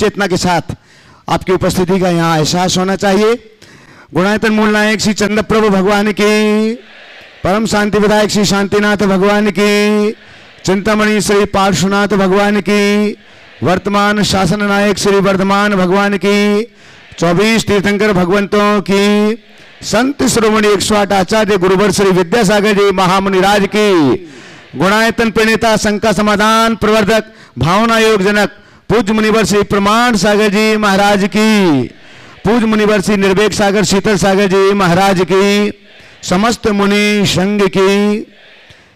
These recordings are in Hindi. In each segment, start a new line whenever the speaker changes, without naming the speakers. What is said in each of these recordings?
चेतना के साथ आपकी उपस्थिति का यहाँ एहसास होना चाहिए। गुणायतन मूल नायक श्री चंद्र प्रभु भगवान की, परम शांति विधायक श्री शांतिनाथ भगवान की, चिंतामणि श्री पार्श्वनाथ भगवान की, वर्तमान शासन नायक श्री वर्धमान भगवान की, 24 तीर्थंकर भगवंतों की, संत शिरोमणि 108 आचार्य गुरुवर श्री विद्यासागर जी महामुनिराज की, गुणायतन प्रणेता शंका समाधान प्रवर्धक भावना योग जनक पूज्य मुनिवर श्री प्रमाण सागर जी महाराज की, पूज्य मुनिवर श्री निर्वेक सागर शीतल सागर जी महाराज की, समस्त मुनि संघ की,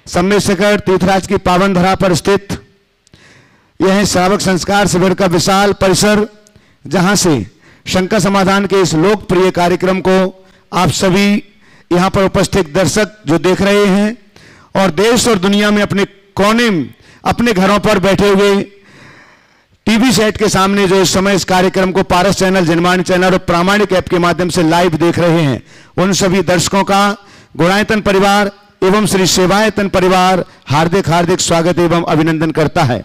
सम्मेद शिखर तीर्थराज की पावन धरा पर स्थित यह श्रावक संस्कार शिविर का विशाल परिसर, जहां से शंका समाधान के इस लोकप्रिय कार्यक्रम को आप सभी यहां पर उपस्थित दर्शक जो देख रहे हैं और देश और दुनिया में अपने कोने में अपने घरों पर बैठे हुए टीवी सेट के सामने जो इस समय इस कार्यक्रम को पारस चैनल, जनवाणी चैनल और प्रामाणिक ऐप के माध्यम से लाइव देख रहे हैं, उन सभी दर्शकों का गुणायतन परिवार एवं श्री सेवायतन परिवार हार्दिक हार्दिक स्वागत एवं अभिनंदन करता है।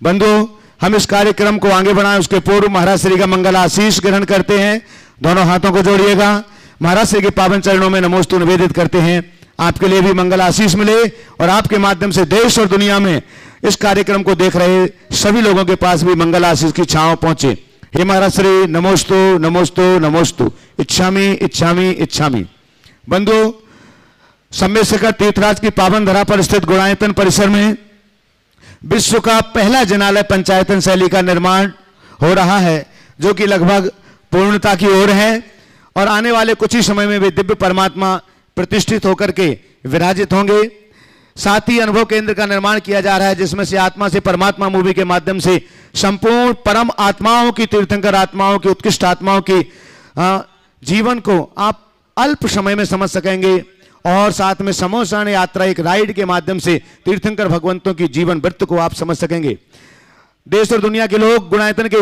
बंधुओं, हम इस कार्यक्रम को आगे बढ़ाएं उसके पूर्व महाराज श्री का मंगल आशीष ग्रहण करते हैं। दोनों हाथों को जोड़िएगा, महाराज श्री के पावन चरणों में नमोस्तु निवेदित करते हैं। आपके लिए भी मंगल आशीष मिले और आपके माध्यम से देश और दुनिया में इस कार्यक्रम को देख रहे सभी लोगों के पास भी मंगल आशीष की छांव पहुंचे। हे महाराज श्री, नमोस्तु नमोस्तु नमोस्तु, इच्छामि इच्छामि इच्छामि। बंधुओं, सम्मेद शिखर तीर्थराज की पावन धरा पर स्थित गुणायतन परिसर में विश्व का पहला जनालय पंचायतन शैली का निर्माण हो रहा है, जो कि लगभग पूर्णता की ओर है और आने वाले कुछ ही समय में वे दिव्य परमात्मा प्रतिष्ठित होकर के विराजित होंगे। साथ ही अनुभव केंद्र का निर्माण किया जा रहा है, जिसमें से आत्मा से परमात्मा मूवी के माध्यम से संपूर्ण परम आत्माओं की, तीर्थंकर आत्माओं की, उत्कृष्ट आत्माओं की जीवन को आप अल्प समय में समझ सकेंगे और साथ में समोसान यात्रा एक राइड के माध्यम से तीर्थंकर भगवंतों की जीवन वृत्त को आप समझ सकेंगे। देश और दुनिया के लोग गुणायतन के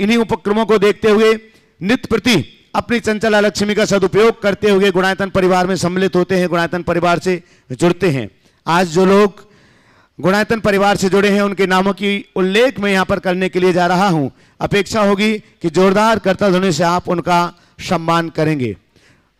इन्हीं उपक्रमों को देखते हुए नित्य प्रति अपनी चंचला लक्ष्मी का सदुपयोग करते हुए गुणायतन परिवार में सम्मिलित होते हैं, गुणायतन परिवार से जुड़ते हैं। आज जो लोग गुणायतन परिवार से जुड़े हैं उनके नामों की उल्लेख मैं यहाँ पर करने के लिए जा रहा हूँ। अपेक्षा होगी कि जोरदार करतल ध्वनि से आप उनका सम्मान करेंगे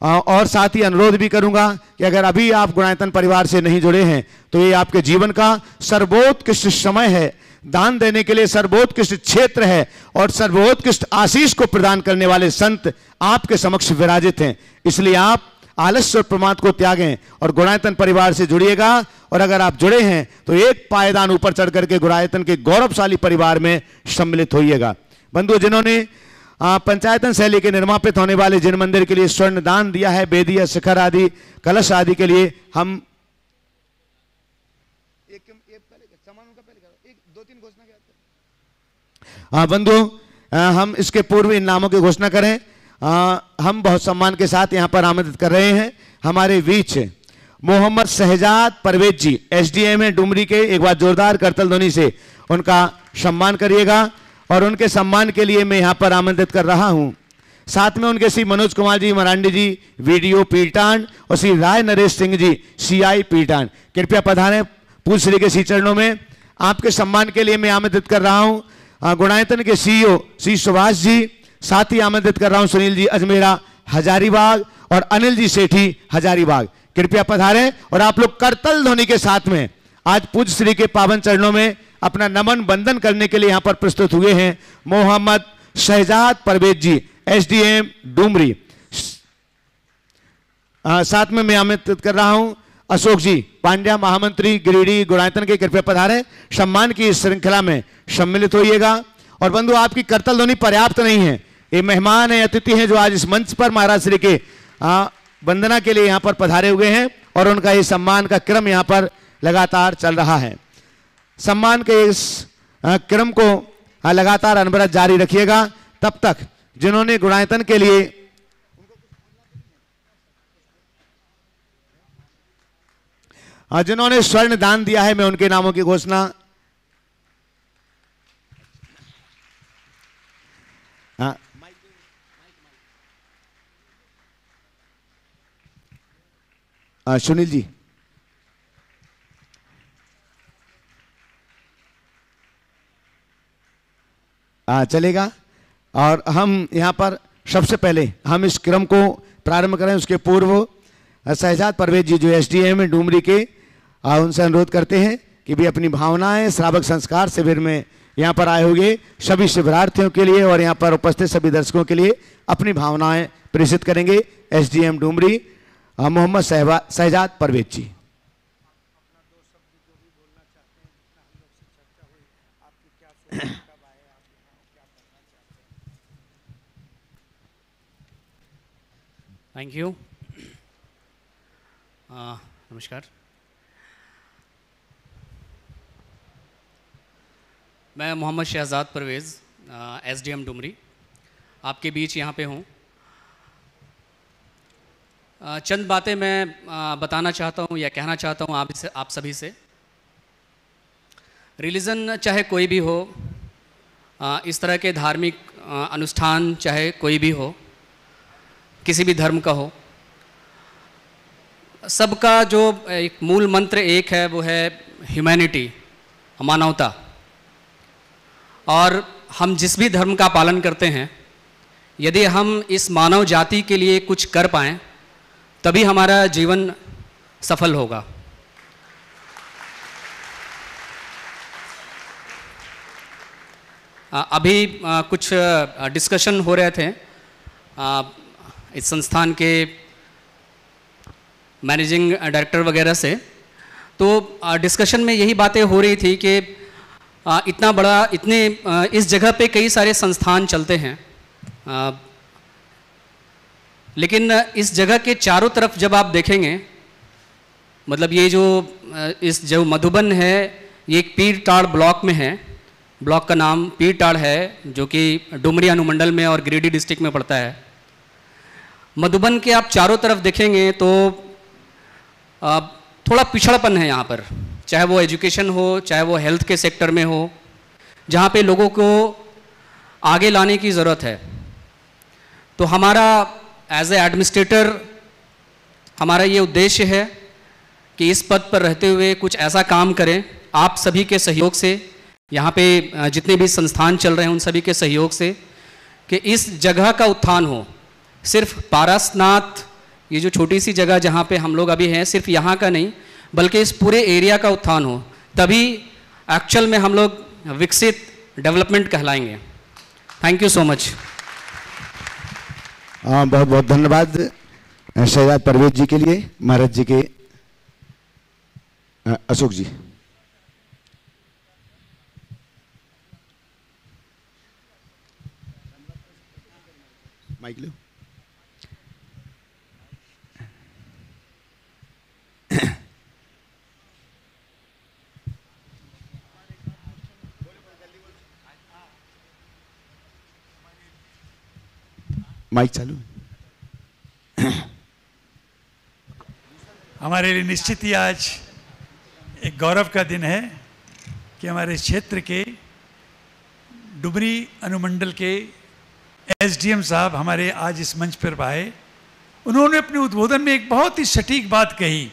और साथ ही अनुरोध भी करूंगा कि अगर अभी आप गुणायतन परिवार से नहीं जुड़े हैं तो ये आपके जीवन का सर्वोत्कृष्ट समय है, दान देने के लिए सर्वोत्कृष्ट क्षेत्र है और सर्वोत्कृष्ट आशीष को प्रदान करने वाले संत आपके समक्ष विराजित हैं। इसलिए आप आलस्य और प्रमाद को त्यागें और गुणायतन परिवार से जुड़िएगा और अगर आप जुड़े हैं तो एक पायदान ऊपर चढ़ करके गुणायतन के गौरवशाली परिवार में सम्मिलित होइएगा। बंधु, जिन्होंने पंचायतन शैली के निर्मापित होने वाले जिन मंदिर के लिए स्वर्ण दान दिया है, वेदी शिखर आदि कलश आदि के लिए हम बंधु हम इसके पूर्व इन नामों की घोषणा करें। हम बहुत सम्मान के साथ यहां पर आमंत्रित कर रहे हैं हमारे बीच मोहम्मद शहजाद परवेज जी, एसडीएम है डुमरी के। एक बार जोरदार करतल ध्वनि से उनका सम्मान करिएगा और उनके सम्मान के लिए मैं यहां पर आमंत्रित कर रहा हूं। साथ में उनके श्री मनोज कुमार जी मरांडी जी, वीडियो पीटान, और श्री राय नरेश सिंह जी, सीआई पीटान। कृपया पधारें, पूज्य श्री के श्री चरणों में आपके सम्मान के लिए मैं आमंत्रित कर रहा हूं गुणायतन के सीईओ श्री सुभाष जी। साथ ही आमंत्रित कर रहा हूं सुनील जी अजमेरा हजारीबाग और अनिल जी सेठी हजारीबाग। कृपया पधारें और आप लोग करतल ध्वनि के साथ में आज पूज्य श्री के पावन चरणों में अपना नमन बंदन करने के लिए यहां पर प्रस्तुत हुए हैं। मोहम्मद शहजाद परवेज जी, एसडीएम डुमरी। साथ में मैं आमंत्रित कर रहा हूं अशोक जी पांड्या, महामंत्री गिरिडीह गुणायतन के। कृपया पधारें, सम्मान की इस श्रृंखला में सम्मिलित होइएगा। और बंधु, आपकी करतल ध्वनि पर्याप्त नहीं है, ये मेहमान है, अतिथि हैं जो आज इस मंच पर महाराज श्री के वंदना के लिए यहाँ पर पधारे हुए हैं और उनका ये सम्मान का क्रम यहाँ पर लगातार चल रहा है। सम्मान के इस क्रम को लगातार अनवरत जारी रखिएगा। तब तक जिन्होंने गुणायतन के लिए जिन्होंने स्वर्ण दान दिया है, मैं उनके नामों की घोषणा सुनील जी। चलेगा। और हम यहाँ पर सबसे पहले हम इस क्रम को प्रारंभ करें, उसके पूर्व शहजाद परवेज जी जो SDM है डुमरी के, उनसे अनुरोध करते हैं कि भी अपनी भावनाएं श्रावक संस्कार शिविर में यहाँ पर आए होंगे सभी शिविरार्थियों के लिए और यहाँ पर उपस्थित सभी दर्शकों के लिए अपनी भावनाएं प्रेषित करेंगे। SDM Dumri Mohammad Shahzad Parvez ji.
Thank you. नमस्कार। मैं मोहम्मद शहजाद परवेज़ SDM डुमरी आपके बीच यहाँ पे हूँ। चंद बातें मैं बताना चाहता हूँ या कहना चाहता हूँ आप सभी से। रिलीजन चाहे कोई भी हो, इस तरह के धार्मिक अनुष्ठान चाहे कोई भी हो, किसी भी धर्म का हो, सबका जो एक मूल मंत्र एक है, वो है ह्यूमैनिटी, मानवता। और हम जिस भी धर्म का पालन करते हैं, यदि हम इस मानव जाति के लिए कुछ कर पाएँ तभी हमारा जीवन सफल होगा। अभी कुछ डिस्कशन हो रहे थे इस संस्थान के मैनेजिंग डायरेक्टर वगैरह से, तो डिस्कशन में यही बातें हो रही थी कि इतना बड़ा इस जगह पे कई सारे संस्थान चलते हैं, लेकिन इस जगह के चारों तरफ जब आप देखेंगे, मतलब ये जो मधुबन है, ये एक पीरटाड़ ब्लॉक में है। ब्लॉक का नाम पीरटाड़ है, जो कि डुमरी अनुमंडल में और गिरिडीह डिस्ट्रिक्ट में पड़ता है। मधुबन के आप चारों तरफ देखेंगे तो थोड़ा पिछड़पन है यहाँ पर, चाहे वो एजुकेशन हो, चाहे वो हेल्थ के सेक्टर में हो, जहाँ पे लोगों को आगे लाने की ज़रूरत है। तो हमारा एज ए एडमिनिस्ट्रेटर हमारा ये उद्देश्य है कि इस पद पर रहते हुए कुछ ऐसा काम करें, आप सभी के सहयोग से, यहाँ पे जितने भी संस्थान चल रहे हैं उन सभी के सहयोग से, कि इस जगह का उत्थान हो। सिर्फ पारसनाथ ये जो छोटी सी जगह जहाँ पे हम लोग अभी हैं, सिर्फ यहाँ का नहीं बल्कि इस पूरे एरिया का उत्थान हो, तभी एक्चुअल में हम लोग विकसित डेवलपमेंट कहलाएंगे। Thank you so much.
बहुत बहुत धन्यवाद शहजाद परवेज जी के लिए। महाराज जी के अशोक जी। माइक लो। माइक चालू।
हमारे लिए निश्चित ही आज एक गौरव का दिन है कि हमारे क्षेत्र के डुमरी अनुमंडल के SDM साहब हमारे आज इस मंच पर आए। उन्होंने अपने उद्बोधन में एक बहुत ही सटीक बात कही,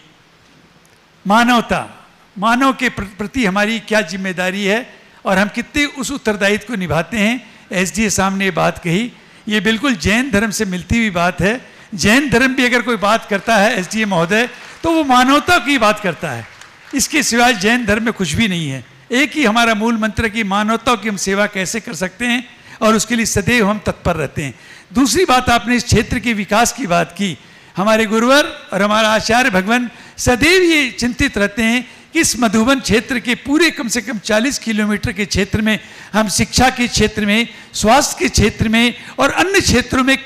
मानवता, मानव के प्रति हमारी क्या जिम्मेदारी है और हम कितने उस उत्तरदायित्व को निभाते हैं। SDM साहब ने ये बात कही, ये बिल्कुल जैन धर्म से मिलती हुई बात है। जैन धर्म भी अगर कोई बात करता है SDM महोदय, तो वो मानवता की बात करता है। इसके सिवाय जैन धर्म में कुछ भी नहीं है। एक ही हमारा मूल मंत्र की मानवता की हम सेवा कैसे कर सकते हैं और उसके लिए सदैव हम तत्पर रहते हैं। दूसरी बात, आपने इस क्षेत्र के विकास की बात की। हमारे गुरुवर और हमारा आचार्य भगवान सदैव ये चिंतित रहते हैं कि इस मधुबन क्षेत्र के पूरे कम से कम 40 किलोमीटर के क्षेत्र में हम शिक्षा के क्षेत्र में, स्वास्थ्य के क्षेत्र में और अन्य क्षेत्रों में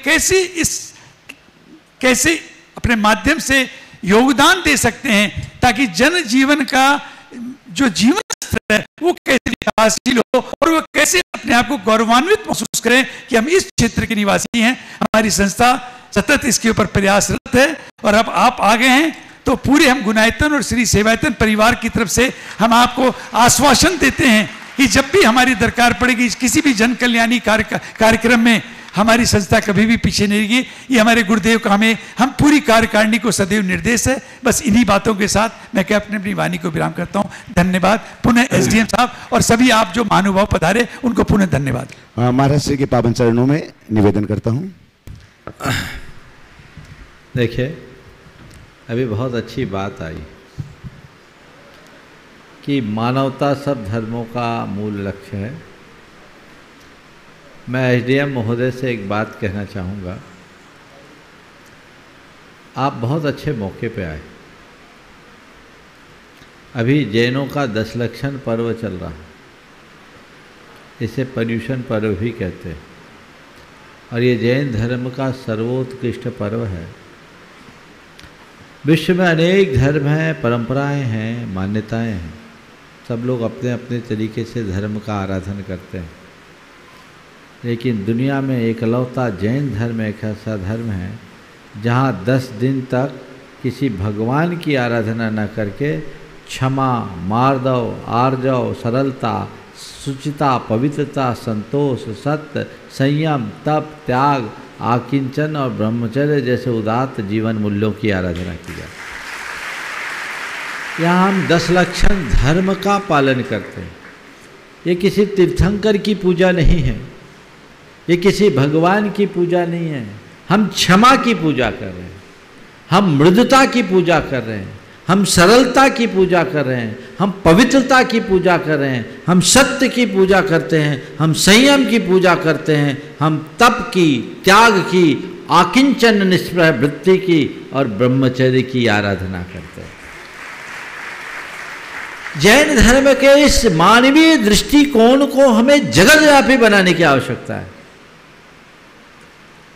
कैसे अपने माध्यम से योगदान दे सकते हैं, ताकि जन जीवन का जो जीवन स्तर है वो कैसे विकासशील हो और वो कैसे अपने आप को गौरवान्वित महसूस करें कि हम इस क्षेत्र के निवासी हैं। हमारी संस्था सतत इसके ऊपर प्रयासरत है और अब आप आ गए हैं तो पूरे हम गुणायतन और श्री सेवायतन परिवार की तरफ से हम आपको आश्वासन देते हैं कि जब भी हमारी दरकार पड़ेगी किसी भी जन कल्याणी कार्यक्रम में, हमारी संस्था कभी भी पीछे नहीं रहेगी। ये हमारे गुरुदेव का हम पूरी कार्यकारिणी को सदैव निर्देश है। बस इन्हीं बातों के साथ मैं क्या अपनी वाणी को विराम करता हूँ। धन्यवाद। पुनः एसडीएम साहब और सभी आप जो महानुभाव पधारे उनको पुनः धन्यवाद।
महाराज श्री के पावन चरणों में निवेदन करता हूँ।
देखिए, अभी बहुत अच्छी बात आई कि मानवता सब धर्मों का मूल लक्ष्य है। मैं एसडीएम महोदय से एक बात कहना चाहूँगा। आप बहुत अच्छे मौके पे आए। अभी जैनों का 10 लक्षण पर्व चल रहा है, इसे पर्युषण पर्व भी कहते हैं, और ये जैन धर्म का सर्वोत्कृष्ट पर्व है। विश्व में अनेक धर्म हैं, परंपराएं हैं, मान्यताएं हैं। सब लोग अपने अपने तरीके से धर्म का आराधन करते हैं, लेकिन दुनिया में एकलौता जैन धर्म एक ऐसा धर्म है जहाँ 10 दिन तक किसी भगवान की आराधना न करके क्षमा, मार्दव, आर्जव, सरलता, शुचिता, पवित्रता, संतोष, सत्य, संयम, तप, त्याग, आकिंचन और ब्रह्मचर्य जैसे उदात्त जीवन मूल्यों की आराधना की जाए। यहाँ हम 10 लक्षण धर्म का पालन करते हैं। ये किसी तीर्थंकर की पूजा नहीं है, ये किसी भगवान की पूजा नहीं है। हम क्षमा की पूजा कर रहे हैं, हम मृदुता की पूजा कर रहे हैं, हम सरलता की पूजा कर रहे हैं, हम पवित्रता की पूजा कर रहे हैं, हम सत्य की पूजा करते हैं, हम संयम की पूजा करते हैं, हम तप की, त्याग की, आकिंचन निष्प्रह वृत्ति की और ब्रह्मचर्य की आराधना करते हैं। जैन धर्म के इस मानवीय दृष्टिकोण को हमें जगतव्यापी बनाने की आवश्यकता है,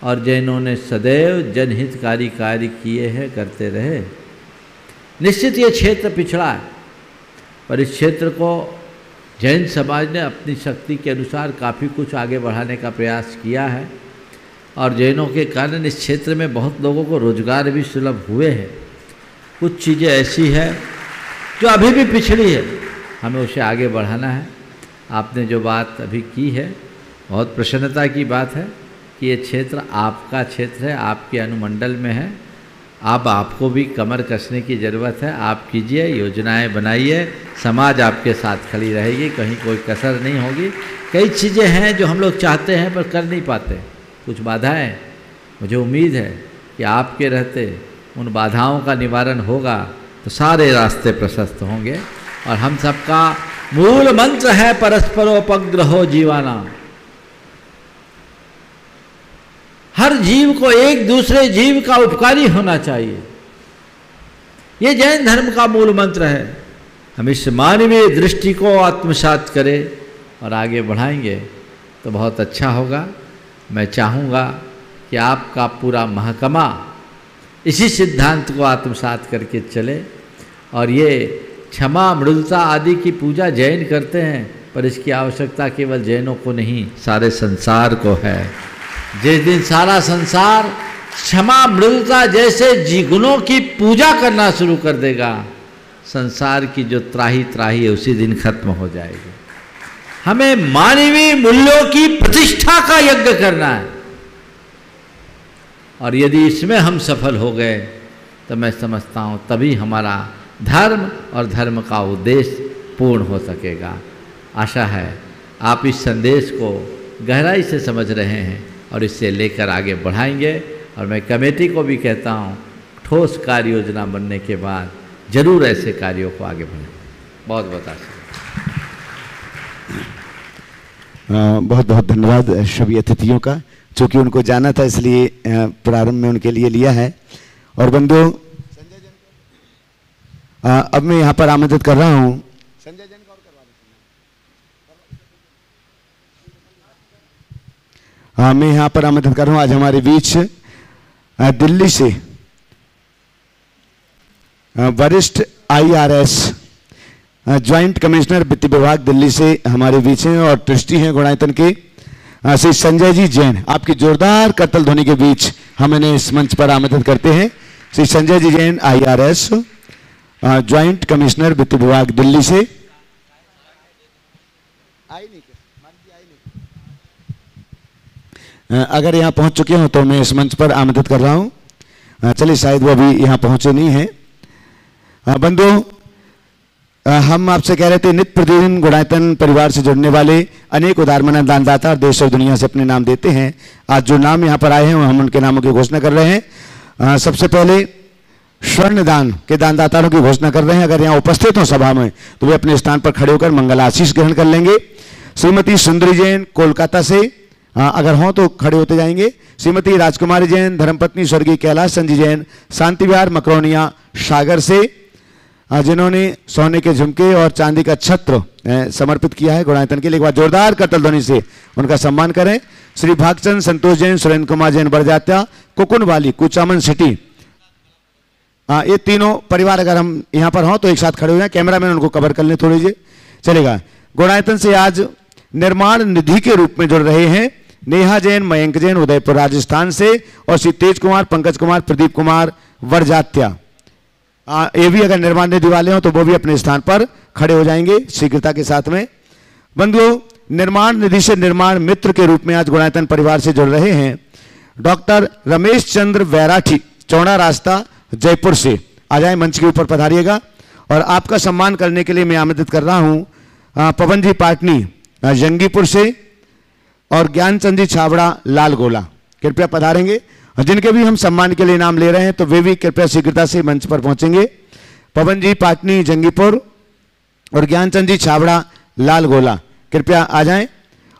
और जैनों ने सदैव जनहितकारी कार्य किए हैं, करते रहे। निश्चित ये क्षेत्र पिछड़ा है, पर इस क्षेत्र को जैन समाज ने अपनी शक्ति के अनुसार काफ़ी कुछ आगे बढ़ाने का प्रयास किया है, और जैनों के कारण इस क्षेत्र में बहुत लोगों को रोजगार भी सुलभ हुए हैं। कुछ चीज़ें ऐसी है जो अभी भी पिछड़ी है, हमें उसे आगे बढ़ाना है। आपने जो बात अभी की है, बहुत प्रसन्नता की बात है कि ये क्षेत्र आपका क्षेत्र है, आपके अनुमंडल में है। अब आपको भी कमर कसने की ज़रूरत है। आप कीजिए, योजनाएं बनाइए, समाज आपके साथ खड़ी रहेगी, कहीं कोई कसर नहीं होगी। कई चीज़ें हैं जो हम लोग चाहते हैं पर कर नहीं पाते, कुछ बाधाएं। मुझे उम्मीद है कि आपके रहते उन बाधाओं का निवारण होगा तो सारे रास्ते प्रशस्त होंगे। और हम सबका मूल मंत्र है परस्परोपग्रहो जीवाना। हर जीव को एक दूसरे जीव का उपकारी होना चाहिए, ये जैन धर्म का मूल मंत्र है। हम इस मानवीय दृष्टि को आत्मसात करें और आगे बढ़ाएंगे तो बहुत अच्छा होगा। मैं चाहूँगा कि आपका पूरा महकमा इसी सिद्धांत को आत्मसात करके चले। और ये क्षमा, मृदुता आदि की पूजा जैन करते हैं, पर इसकी आवश्यकता केवल जैनों को नहीं, सारे संसार को है। जिस दिन सारा संसार क्षमा, मृदुता जैसे गुणों की पूजा करना शुरू कर देगा, संसार की जो त्राही त्राही है उसी दिन खत्म हो जाएगी। हमें मानवीय मूल्यों की प्रतिष्ठा का यज्ञ करना है, और यदि इसमें हम सफल हो गए तो मैं समझता हूँ तभी हमारा धर्म और धर्म का उद्देश्य पूर्ण हो सकेगा। आशा है आप इस संदेश को गहराई से समझ रहे हैं और इससे लेकर आगे बढ़ाएंगे। और मैं कमेटी को भी कहता हूँ, ठोस कार्य योजना बनने के बाद जरूर ऐसे कार्यों को आगे बढ़ाएं। बहुत बहुत आशीर्वाद।
बहुत बहुत धन्यवाद सभी अतिथियों का, चूँकि उनको जाना था इसलिए प्रारंभ में उनके लिए लिया है। और बंधु, अब मैं यहाँ पर आमंत्रित कर रहा हूँ संजय जैन को। मैं यहाँ पर आमंत्रित कर रहा हूँ आज हमारे बीच दिल्ली से वरिष्ठ IRS ज्वाइंट कमिश्नर वित्त विभाग दिल्ली से हमारे बीच हैं और ट्रस्टी हैं गुणायतन के श्री संजय जी जैन। आपकी जोरदार करतल ध्वनि के बीच हम इन्हें इस मंच पर आमंत्रित करते हैं। Shri Sanjay ji Jain IRS joint commissioner वित्त विभाग दिल्ली से। अगर यहाँ पहुँच चुके हों तो मैं इस मंच पर आमंत्रित कर रहा हूँ। चलिए, शायद वो अभी यहाँ पहुँचे नहीं हैं। बंधुओं, हम आपसे कह रहे थे, नित्य प्रतिदिन गुणायतन परिवार से जुड़ने वाले अनेक उदारमना दानदाता देश और दुनिया से अपने नाम देते हैं। आज जो नाम यहाँ पर आए हैं हम उनके नामों की घोषणा कर रहे हैं। सबसे पहले स्वर्ण दान के दानदाताओं की घोषणा कर रहे हैं। अगर यहाँ उपस्थित हो सभा में तो वे अपने स्थान पर खड़े होकर मंगल आशीष ग्रहण कर लेंगे। श्रीमती सुंदरी जैन कोलकाता से, अगर हों तो खड़े होते जाएंगे। श्रीमती राजकुमारी जैन धर्मपत्नी स्वर्गीय कैलाश संजी जैन शांति विहार मकरोनिया सागर से, जिन्होंने सोने के झुमके और चांदी का छत्र समर्पित किया है गुणायतन के लिए। एक बार जोरदार करतल ध्वनि से उनका सम्मान करें। श्री भागचंद संतोष जैन सुरेंद्र कुमार जैन बरजात्या कुकुनवाली कुचामन सिटी, ये तीनों परिवार अगर हम यहाँ पर हों तो एक साथ खड़े हो जाएं। कैमरामैन उनको कवर कर लें थोड़ी जी, चलेगा। गुणायतन से आज निर्माण निधि के रूप में जुड़ रहे हैं नेहा जैन मयंक जैन उदयपुर राजस्थान से, और श्री तेज कुमार पंकज कुमार प्रदीप कुमार वरजात्या, ये भी अगर निर्माण निधि वाले हों तो वो भी अपने स्थान पर खड़े हो जाएंगे शीघ्रता के साथ में। बंधुओं, निर्माण निधि से निर्माण मित्र के रूप में आज गुणायतन परिवार से जुड़ रहे हैं डॉक्टर रमेश चंद्र वैराठी, चौड़ा रास्ता जयपुर से। आ जाए, मंच के ऊपर पधारिएगा। और आपका सम्मान करने के लिए मैं आमंत्रित कर रहा हूं पवन जी पाटनी जंगीपुर से और ज्ञानचंद जी छाबड़ा लाल गोला, कृपया पधारेंगे। जिनके भी हम सम्मान के लिए नाम ले रहे हैं तो वे भी कृपया शीघ्रता से मंच पर पहुंचेंगे। पवन जी पाटनी जंगीपुर और ज्ञानचंद जी छाबड़ा लाल गोला, कृपया आ जाएं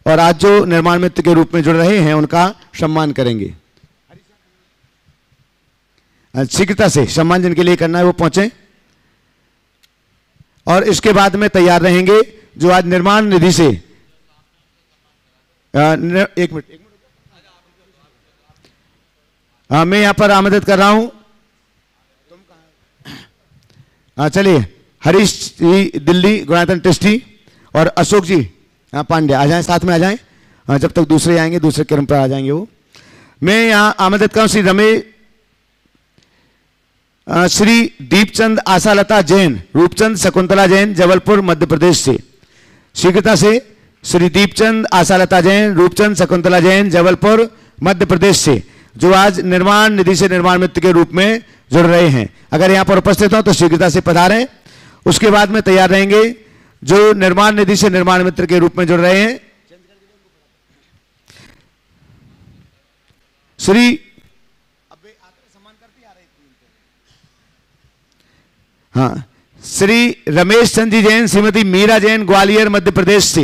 और आज जो निर्माण मित्र के रूप में जुड़ रहे हैं उनका सम्मान करेंगे। शीघ्रता से सम्मान जिनके लिए करना है वो पहुंचे। और इसके बाद में तैयार रहेंगे जो आज निर्माण निधि से एक मिनट मैं यहां पर आमंत्रित कर रहा हूं। चलिए, हरीश जी दिल्ली गुणायतन ट्रस्टी और अशोक जी पांडे आ जाएं, साथ में आ जाएं। जब तक दूसरे आएंगे दूसरे क्रम पर आ जाएंगे वो। मैं यहां आमंत्रित कर श्री रमेश श्री दीपचंद आशालता जैन रूपचंद शकुंतला जैन जबलपुर मध्य प्रदेश से। शीघ्रता से श्री दीपचंद आशालता जैन रूपचंद शकुंतला जैन जबलपुर मध्य प्रदेश से, जो आज निर्माण निधि से निर्माण मित्र के रूप में जुड़ रहे हैं। अगर यहां पर उपस्थित हो तो शीघ्रता से पधारें। उसके बाद में तैयार रहेंगे जो निर्माण निधि से निर्माण मित्र के रूप में जुड़ रहे हैं श्री श्री रमेश चंद जी जैन श्रीमती मीरा जैन ग्वालियर मध्य प्रदेश से।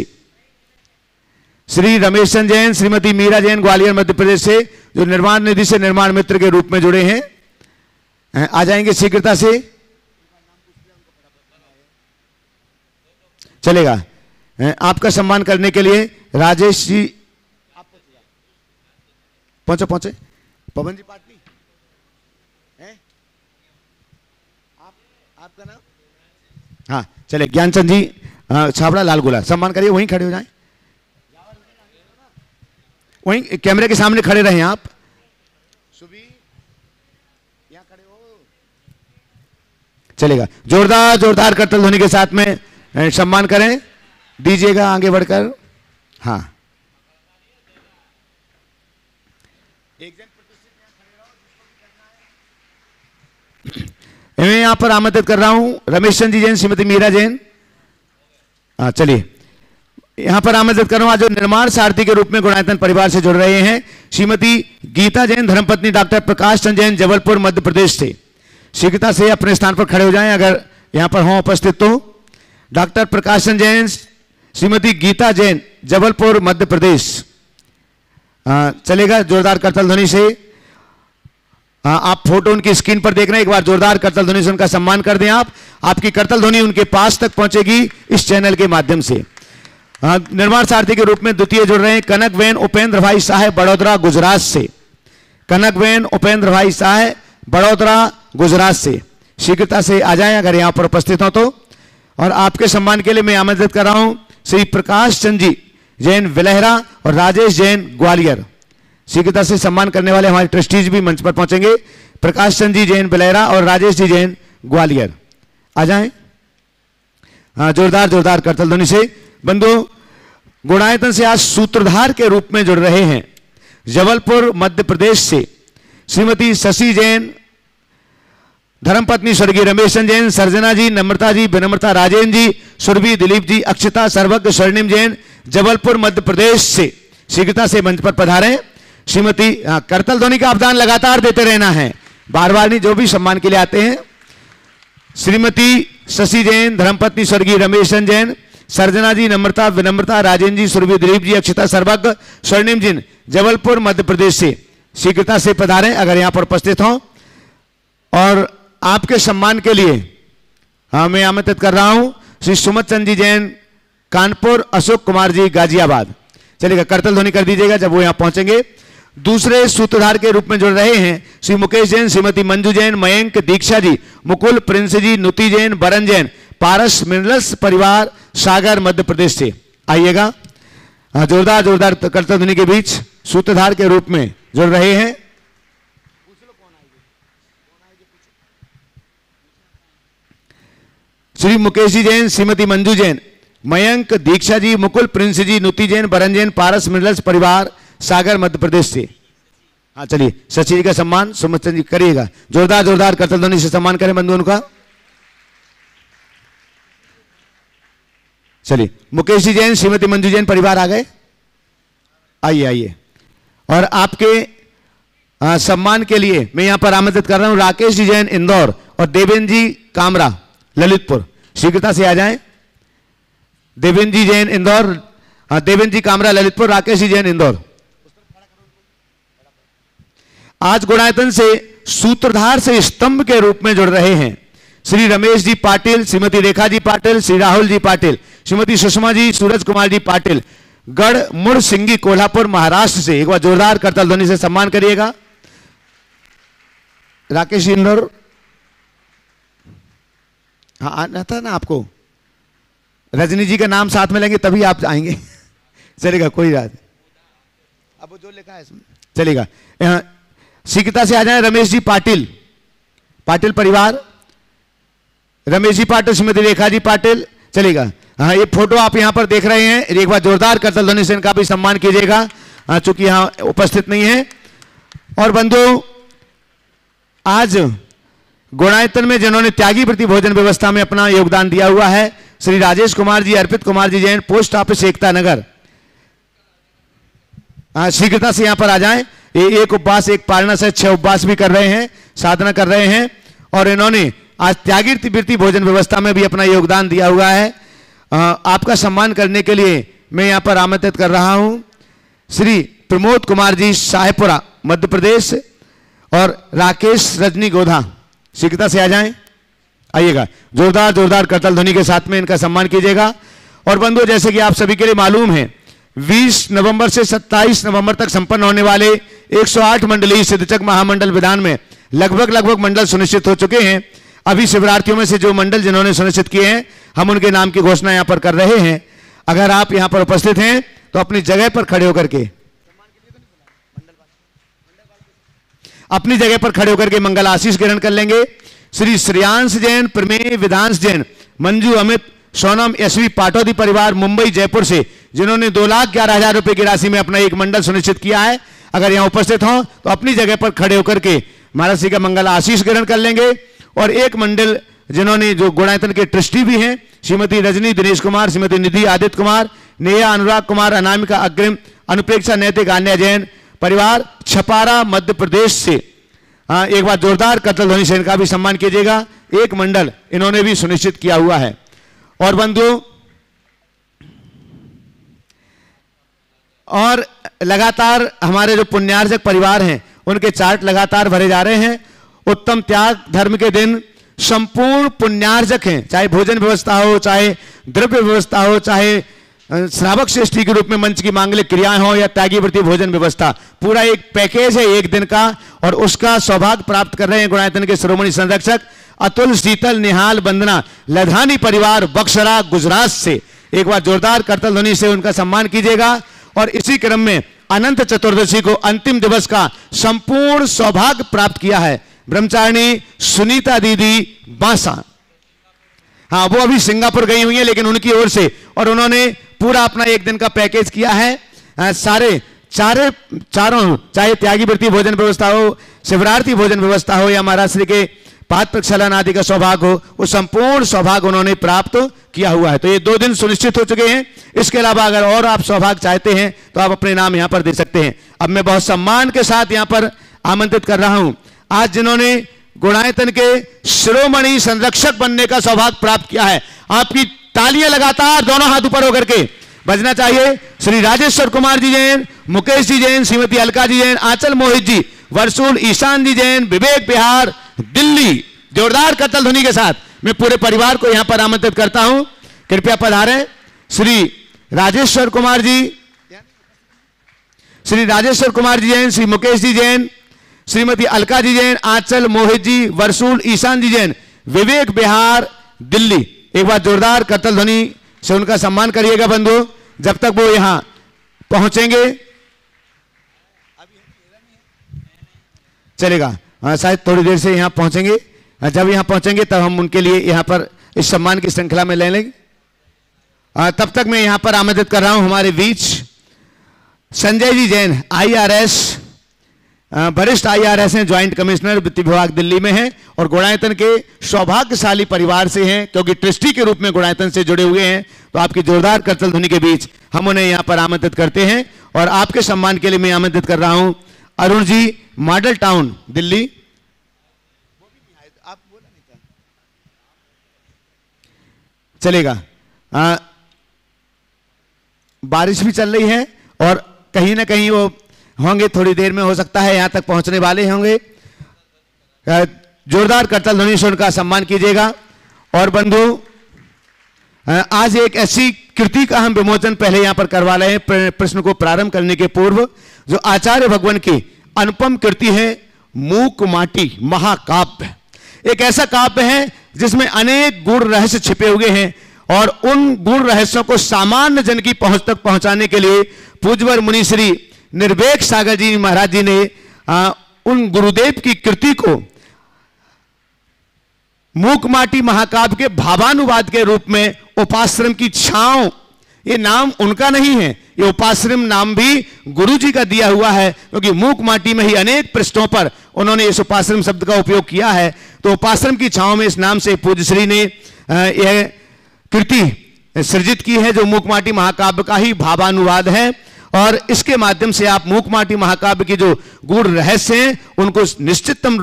श्री रमेश चंद जैन श्रीमती मीरा जैन ग्वालियर मध्य प्रदेश से, जो निर्माण निधि से निर्माण मित्र के रूप में जुड़े हैं, आ जाएंगे शीघ्रता से। चलेगा। आपका सम्मान करने के लिए राजेश जी पहुंचे पहुंचे। पवन जी पाटनी आपका नाम? हाँ, चले। ज्ञानचंद जी छाबड़ा लाल गोला, सम्मान करिए। वहीं खड़े हो जाएं, वहीं कैमरे के सामने खड़े रहें आप। सुबी यहां खड़े हो। चलेगा। जोरदार जोरदार करतल ध्वनि के साथ में सम्मान करें, दीजिएगा आगे बढ़कर। हाँ, मैं यहां पर आमंत्रित कर रहा हूं रमेश चंद जी जैन श्रीमती मीरा जैन। चलिए, यहां पर आमंत्रित कर रहा हूं आज जो निर्माण सारथी के रूप में गुणायतन परिवार से जुड़ रहे हैं श्रीमती गीता जैन धर्मपत्नी डॉक्टर प्रकाश चंद जैन जबलपुर मध्य प्रदेश से। शीघ्रता से अपने स्थान पर खड़े हो जाएं अगर यहां पर हों उपस्थित तो। डॉक्टर प्रकाश चंद जैन श्रीमती गीता जैन जबलपुर मध्य प्रदेश। चलेगा। जोरदार करतल ध्वनि से आप फोटो उनकी स्क्रीन पर देख रहे हैं, एक बार जोरदार करतल ध्वनि से उनका सम्मान कर दें। आपकी करतल ध्वनि उनके पास तक पहुंचेगी इस चैनल के माध्यम से। निर्माण सारथी के रूप में द्वितीय जुड़ रहे हैं कनक वेन उपेंद्र भाई साहब बड़ोदरा गुजरात से। कनक वेन उपेंद्र भाई साहब बड़ोदरा गुजरात से। शीघ्रता से आ जाएं अगर यहां पर उपस्थित हो तो। और आपके सम्मान के लिए मैं आमंत्रित कर रहा हूं श्री प्रकाश चंद जी जैन विलहरा और राजेश जैन ग्वालियर। शीघ्रता से सम्मान करने वाले हमारे ट्रस्टीज भी मंच पर पहुंचेंगे। प्रकाश चंद जी जैन बिलेरा और राजेश जी जैन ग्वालियर, आ जाएं। जोरदार जोरदार करतल ध्वनि से। बंधु, गुणायतन से आज सूत्रधार के रूप में जुड़ रहे हैं जबलपुर मध्य प्रदेश से श्रीमती शशि जैन, धर्मपत्नी स्वर्गीय रमेशन जैन, सर्जना जी, नम्रता जी, विनम्रता राजेन जी, सुरभि दिलीप जी, अक्षता सर्वज्ञ स्वर्णिम जैन, जबलपुर मध्य प्रदेश से शीघ्रता से मंच पर पधारें। श्रीमती करतल ध्वनि का अवदान लगातार देते रहना है, बार बार नहीं, जो भी सम्मान के लिए आते हैं। श्रीमती शशि जैन, धर्मपत्नी स्वर्गीय रमेशन जैन, सर्जना जी, नम्रता, विनम्रता राजेन जी, सुरभि दिलीप जी, अक्षता सर्वज्ञ स्वर्णिम जी, जबलपुर मध्य प्रदेश से शीघ्रता से पधारें अगर यहां पर उपस्थित हों। और आपके सम्मान के लिए मैं आमंत्रित कर रहा हूं श्री सुमत चंद जी जैन, कानपुर, अशोक कुमार जी, गाजियाबाद। चलिएगा, करतल ध्वनि कर दीजिएगा जब वो यहां पहुंचेंगे। दूसरे सूत्रधार के रूप में जुड़ रहे हैं श्री मुकेश जैन, श्रीमती मंजू जैन, मयंक, दीक्षा जी, मुकुल, प्रिंस जी, नुति जैन, बरन जैन, पारस मिनरल्स परिवार, सागर मध्य प्रदेश से। आइएगा, जोरदार जोरदार करतल ध्वनि के बीच सूत्रधार के रूप में जुड़ रहे हैं। श्री मुकेश जी जैन, श्रीमती मंजू जैन, मयंक, दीक्षा जी, मुकुल, प्रिंस जी, नुति जैन, बरन जैन, पारस मिनरल्स परिवार, सागर मध्य प्रदेश से। हाँ चलिए, शशि जी का सम्मान सुमत चंद जी करिएगा, जोरदार जोरदार करतल ध्वनि से सम्मान करें बंधुओं का। चलिए, मुकेश जी जैन, श्रीमती मंजू जैन परिवार आ गए, आइए आइए। और आपके सम्मान के लिए मैं यहां पर आमंत्रित कर रहा हूं राकेश जी जैन, इंदौर, और देवेंद्र जी कामरा, ललितपुर। शीघ्रता से आ जाएं। देवेंद्र जी जैन, इंदौर, देवेंद्र जी कामरा, ललितपुर, राकेश जी जैन, इंदौर। आज गुणायतन से सूत्रधार से स्तंभ के रूप में जुड़ रहे हैं श्री रमेश जी पाटिल, श्रीमती रेखा जी पाटिल, श्री राहुल जी पाटिल, श्रीमती सुषमा जी, सूरज कुमार जी पाटिल, गढ़ मुड़ सिंगी, कोल्हापुर, महाराष्ट्र से। एक बार जोरदार करतल ध्वनि से सम्मान करिएगा। राकेश इंदौर, हाँ आना था ना आपको, रजनी जी का नाम साथ में लेंगे तभी आप आएंगे। चलेगा, कोई बात नहीं, अब वो जो लिखा है इसमें चलेगा। शीघ्रता से आ जाए रमेश जी पाटिल, पाटिल परिवार, रमेश जी पाटिल, श्रीमती रेखा जी पाटिल। चलेगा, हाँ ये फोटो आप यहां पर देख रहे हैं, एक बार जोरदार करतल ध्वनि से इनका भी सम्मान कीजिएगा, चूंकि यहां उपस्थित नहीं है। और बंधुओं, आज गुणायतन में जिन्होंने त्यागी वृत्ति भोजन व्यवस्था में अपना योगदान दिया हुआ है श्री राजेश कुमार जी, अर्पित कुमार जी जैन, पोस्ट ऑफिस एकता नगर। शीघ्रता से यहां पर आ जाएं। ये एक उपवास, एक पालना से 6 उपवास भी कर रहे हैं, साधना कर रहे हैं, और इन्होंने आज त्यागी वृत्ति भोजन व्यवस्था में भी अपना योगदान दिया हुआ है। आपका सम्मान करने के लिए मैं यहां पर आमंत्रित कर रहा हूं श्री प्रमोद कुमार जी, शाहपुरा मध्य प्रदेश, और राकेश रजनी गोधा। शीघ्रता से आ जाएं, आइएगा, जोरदार जोरदार करतल ध्वनि के साथ में इनका सम्मान कीजिएगा। और बंधुओं, जैसे कि आप सभी के लिए मालूम है, 20 नवंबर से 27 नवंबर तक संपन्न होने वाले 108 मंडलीय सिद्धचक महामंडल विधान में लगभग मंडल सुनिश्चित हो चुके हैं। अभी शिवरार्थियों में से जो मंडल जिन्होंने सुनिश्चित किए हैं, हम उनके नाम की घोषणा यहां पर कर रहे हैं। अगर आप यहां पर उपस्थित हैं तो अपनी जगह पर खड़े होकर के, अपनी जगह पर खड़े होकर के मंगल आशीष ग्रहण कर लेंगे। श्री श्रेयांश जैन, प्रमेय विधांश जैन, मंजू, अमित, सोनम, यशवी पाटौदी परिवार, मुंबई, जयपुर से, जिन्होंने 2,11,000 रुपए की राशि में अपना एक मंडल सुनिश्चित किया है। अगर यहां उपस्थित हो तो अपनी जगह पर खड़े होकर के महाराज श्री का मंगल आशीष ग्रहण कर लेंगे। और एक मंडल जिन्होंने, जो गुणायतन के ट्रस्टी भी हैं, श्रीमती रजनी दिनेश कुमार, श्रीमती निधि आदित्य कुमार, नेहा अनुराग कुमार, अनामिका अग्रिम, अनुप्रेक्षा नैतिक आन्या जैन परिवार, छपारा मध्य प्रदेश से। एक बार जोरदार करतल ध्वनि से इनका भी सम्मान कीजिएगा। एक मंडल इन्होंने भी सुनिश्चित किया हुआ है। और बंधुओं, और लगातार हमारे जो पुण्यार्जक परिवार हैं उनके चार्ट लगातार भरे जा रहे हैं। उत्तम त्याग धर्म के दिन संपूर्ण पुण्यार्जक हैं, चाहे भोजन व्यवस्था हो, चाहे द्रव्य व्यवस्था हो, चाहे श्रावक श्रेष्ठी के रूप में मंच की मांगलिक क्रियाएं हो, या त्यागी वृत्ति भोजन व्यवस्था, पूरा एक पैकेज है एक दिन का। और उसका सौभाग्य प्राप्त कर रहे हैं गुणायतन के शिरोमणि संरक्षक अतुल, शीतल, निहाल, वंदना, लधानी परिवार, बक्सरा, गुजरात से। एक बार जोरदार करतल ध्वनि से उनका सम्मान कीजिएगा। और इसी क्रम में अनंत चतुर्दशी को अंतिम दिवस का संपूर्ण सौभाग्य प्राप्त किया है ब्रह्मचारिणी सुनीता दीदी बांसा। हाँ, वो अभी सिंगापुर गई हुई है, लेकिन उनकी ओर से, और उन्होंने पूरा अपना एक दिन का पैकेज किया है। सारे चारों, चाहे त्यागी वृत्ति भोजन व्यवस्था हो, शिवरार्थी भोजन व्यवस्था हो या महाराज श्री के पाद प्रक्षालन आदि का सौभाग्य हो, वो संपूर्ण सौभाग्य उन्होंने प्राप्त किया हुआ है। तो ये 2 दिन सुनिश्चित हो चुके हैं। इसके अलावा अगर और आप सौभाग्य चाहते हैं तो आप अपने नाम यहाँ पर दे सकते हैं। अब मैं बहुत सम्मान के साथ यहाँ पर आमंत्रित कर रहा हूं, आज जिन्होंने गुणायतन के शिरोमणि संरक्षक बनने का सौभाग्य प्राप्त किया है, आपकी तालियां लगातार दोनों हाथ ऊपर होकर के बजना चाहिए। श्री राजेश्वर कुमार जी जैन, मुकेश जी जैन, श्रीमती अलका जी जैन, आंचल मोहित जी, वर्सूल ईशान जी जैन, विवेक बिहार, दिल्ली। जोरदार करतल ध्वनि के साथ मैं पूरे परिवार को यहां पर आमंत्रित करता हूं, कृपया पधारें। श्री राजेश्वर कुमार जी, श्री राजेश्वर कुमार जी जैन, श्री मुकेश जी जैन, श्रीमती अलका जी जैन, आंचल मोहित जी, वर्सूल ईशान जी जैन, विवेक बिहार, दिल्ली। एक बार जोरदार करतल ध्वनि से उनका सम्मान करिएगा बंधु, जब तक वो यहां पहुंचेंगे। चलेगा, शायद थोड़ी देर से यहां पहुंचेंगे। जब यहां पहुंचेंगे तब हम उनके लिए यहां पर इस सम्मान की श्रृंखला में ले लेंगे। तब तक मैं यहां पर आमंत्रित कर रहा हूं हमारे बीच संजय जी जैन, IRS, वरिष्ठ IRS हैं, ज्वाइंट कमिश्नर वित्त विभाग दिल्ली में हैं और गुणायतन के सौभाग्यशाली परिवार से हैं, क्योंकि ट्रस्टी के रूप में गुणायतन से जुड़े हुए हैं। तो आपकी जोरदार करतल ध्वनि के बीच हम उन्हें यहां पर आमंत्रित करते हैं और आपके सम्मान के लिए मैं आमंत्रित कर रहा हूं अरुण जी, मॉडल टाउन दिल्ली। चलेगा, बारिश भी चल रही है और कहीं ना कहीं वो होंगे, थोड़ी देर में हो सकता है यहां तक पहुंचने वाले होंगे। जोरदार करतल ध्वनि से उनका सम्मान कीजिएगा। और बंधु, आज एक ऐसी कृति का हम विमोचन पहले यहां पर करवा रहे हैं प्रश्न को प्रारंभ करने के पूर्व, जो आचार्य भगवान की अनुपम कृति है मूक माटी महाकाव्य। एक ऐसा काव्य है जिसमें अनेक गूढ़ रहस्य छिपे हुए हैं और उन गूढ़ रहस्यों को सामान्य जन की पहुंच तक पहुंचाने के लिए पूज्यवर मुनि श्री निर्वेक सागर जी महाराज जी ने उन गुरुदेव की कृति को मूक माटी महाकाव्य के भावानुवाद के रूप में उपाश्रम की छांव, ये नाम उनका नहीं है, ये उपाश्रम नाम भी गुरु जी का दिया हुआ है, क्योंकि मूक माटी में ही अनेक पृष्ठों पर उन्होंने इस उपाश्रम शब्द का उपयोग किया है। तो उपाश्रम की छांव में इस नाम से पूज्य श्री ने यह कृति सृजित की है, जो मूक माटी महाकाव्य का ही भावानुवाद है। और इसके माध्यम से आप मूक माटी महाकाव्य की जो गूढ़ रहस्य हैं उनको निश्चितम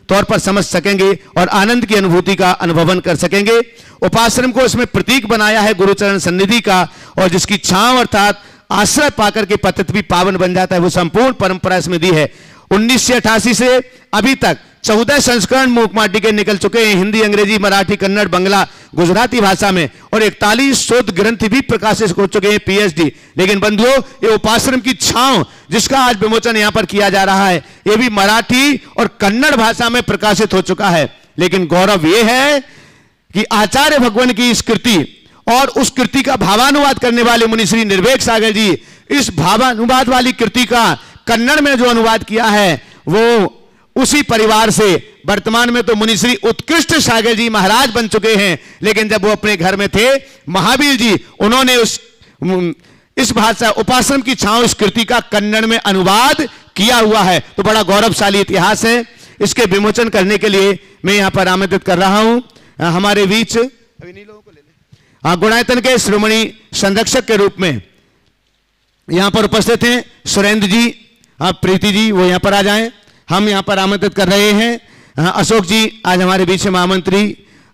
तौर पर समझ सकेंगे और आनंद की अनुभूति का अनुभवन कर सकेंगे। उपाश्रम को इसमें प्रतीक बनाया है गुरुचरण सन्निधि का, और जिसकी छांव अर्थात आश्रय पाकर के पतित भी पावन बन जाता है, वो संपूर्ण परंपरा इसमें दी है। 1988 से अभी तक 14 संस्करण मूक माटी के निकल चुके हैं, हिंदी, अंग्रेजी, मराठी, कन्नड़, बंगला, गुजराती भाषा में, और 41 शोध ग्रंथ भी प्रकाशित हो चुके हैं, PhD। लेकिन बंधुओं, ये उपाश्रम की छांव जिसका आज विमोचन यहां पर किया जा रहा है, ये भी मराठी और कन्नड़ भाषा में प्रकाशित हो चुका है। लेकिन गौरव ये है कि आचार्य भगवान की इस कृति और उस कृति का भावानुवाद करने वाले मुनि श्री निर्वेक सागर जी, इस भावानुवाद वाली कृति का कन्नड़ में जो अनुवाद किया है वो उसी परिवार से वर्तमान में तो मुनि श्री उत्कृष्ट सागर जी महाराज बन चुके हैं। लेकिन जब वो अपने घर में थे, महावीर जी, उन्होंने इस भाषा उपाश्रम की छांव इस कृति का कन्नड़ में अनुवाद किया हुआ है। तो बड़ा गौरवशाली इतिहास है। इसके विमोचन करने के लिए मैं यहां पर आमंत्रित कर रहा हूं हमारे बीच गुणायतन के शिरोमणि संरक्षक के रूप में यहां पर उपस्थित हैं सुरेंद्र जी, प्रीति जी, वो यहां पर आ जाएं। हम यहां पर आमंत्रित कर रहे हैं अशोक जी, आज हमारे बीच में महामंत्री,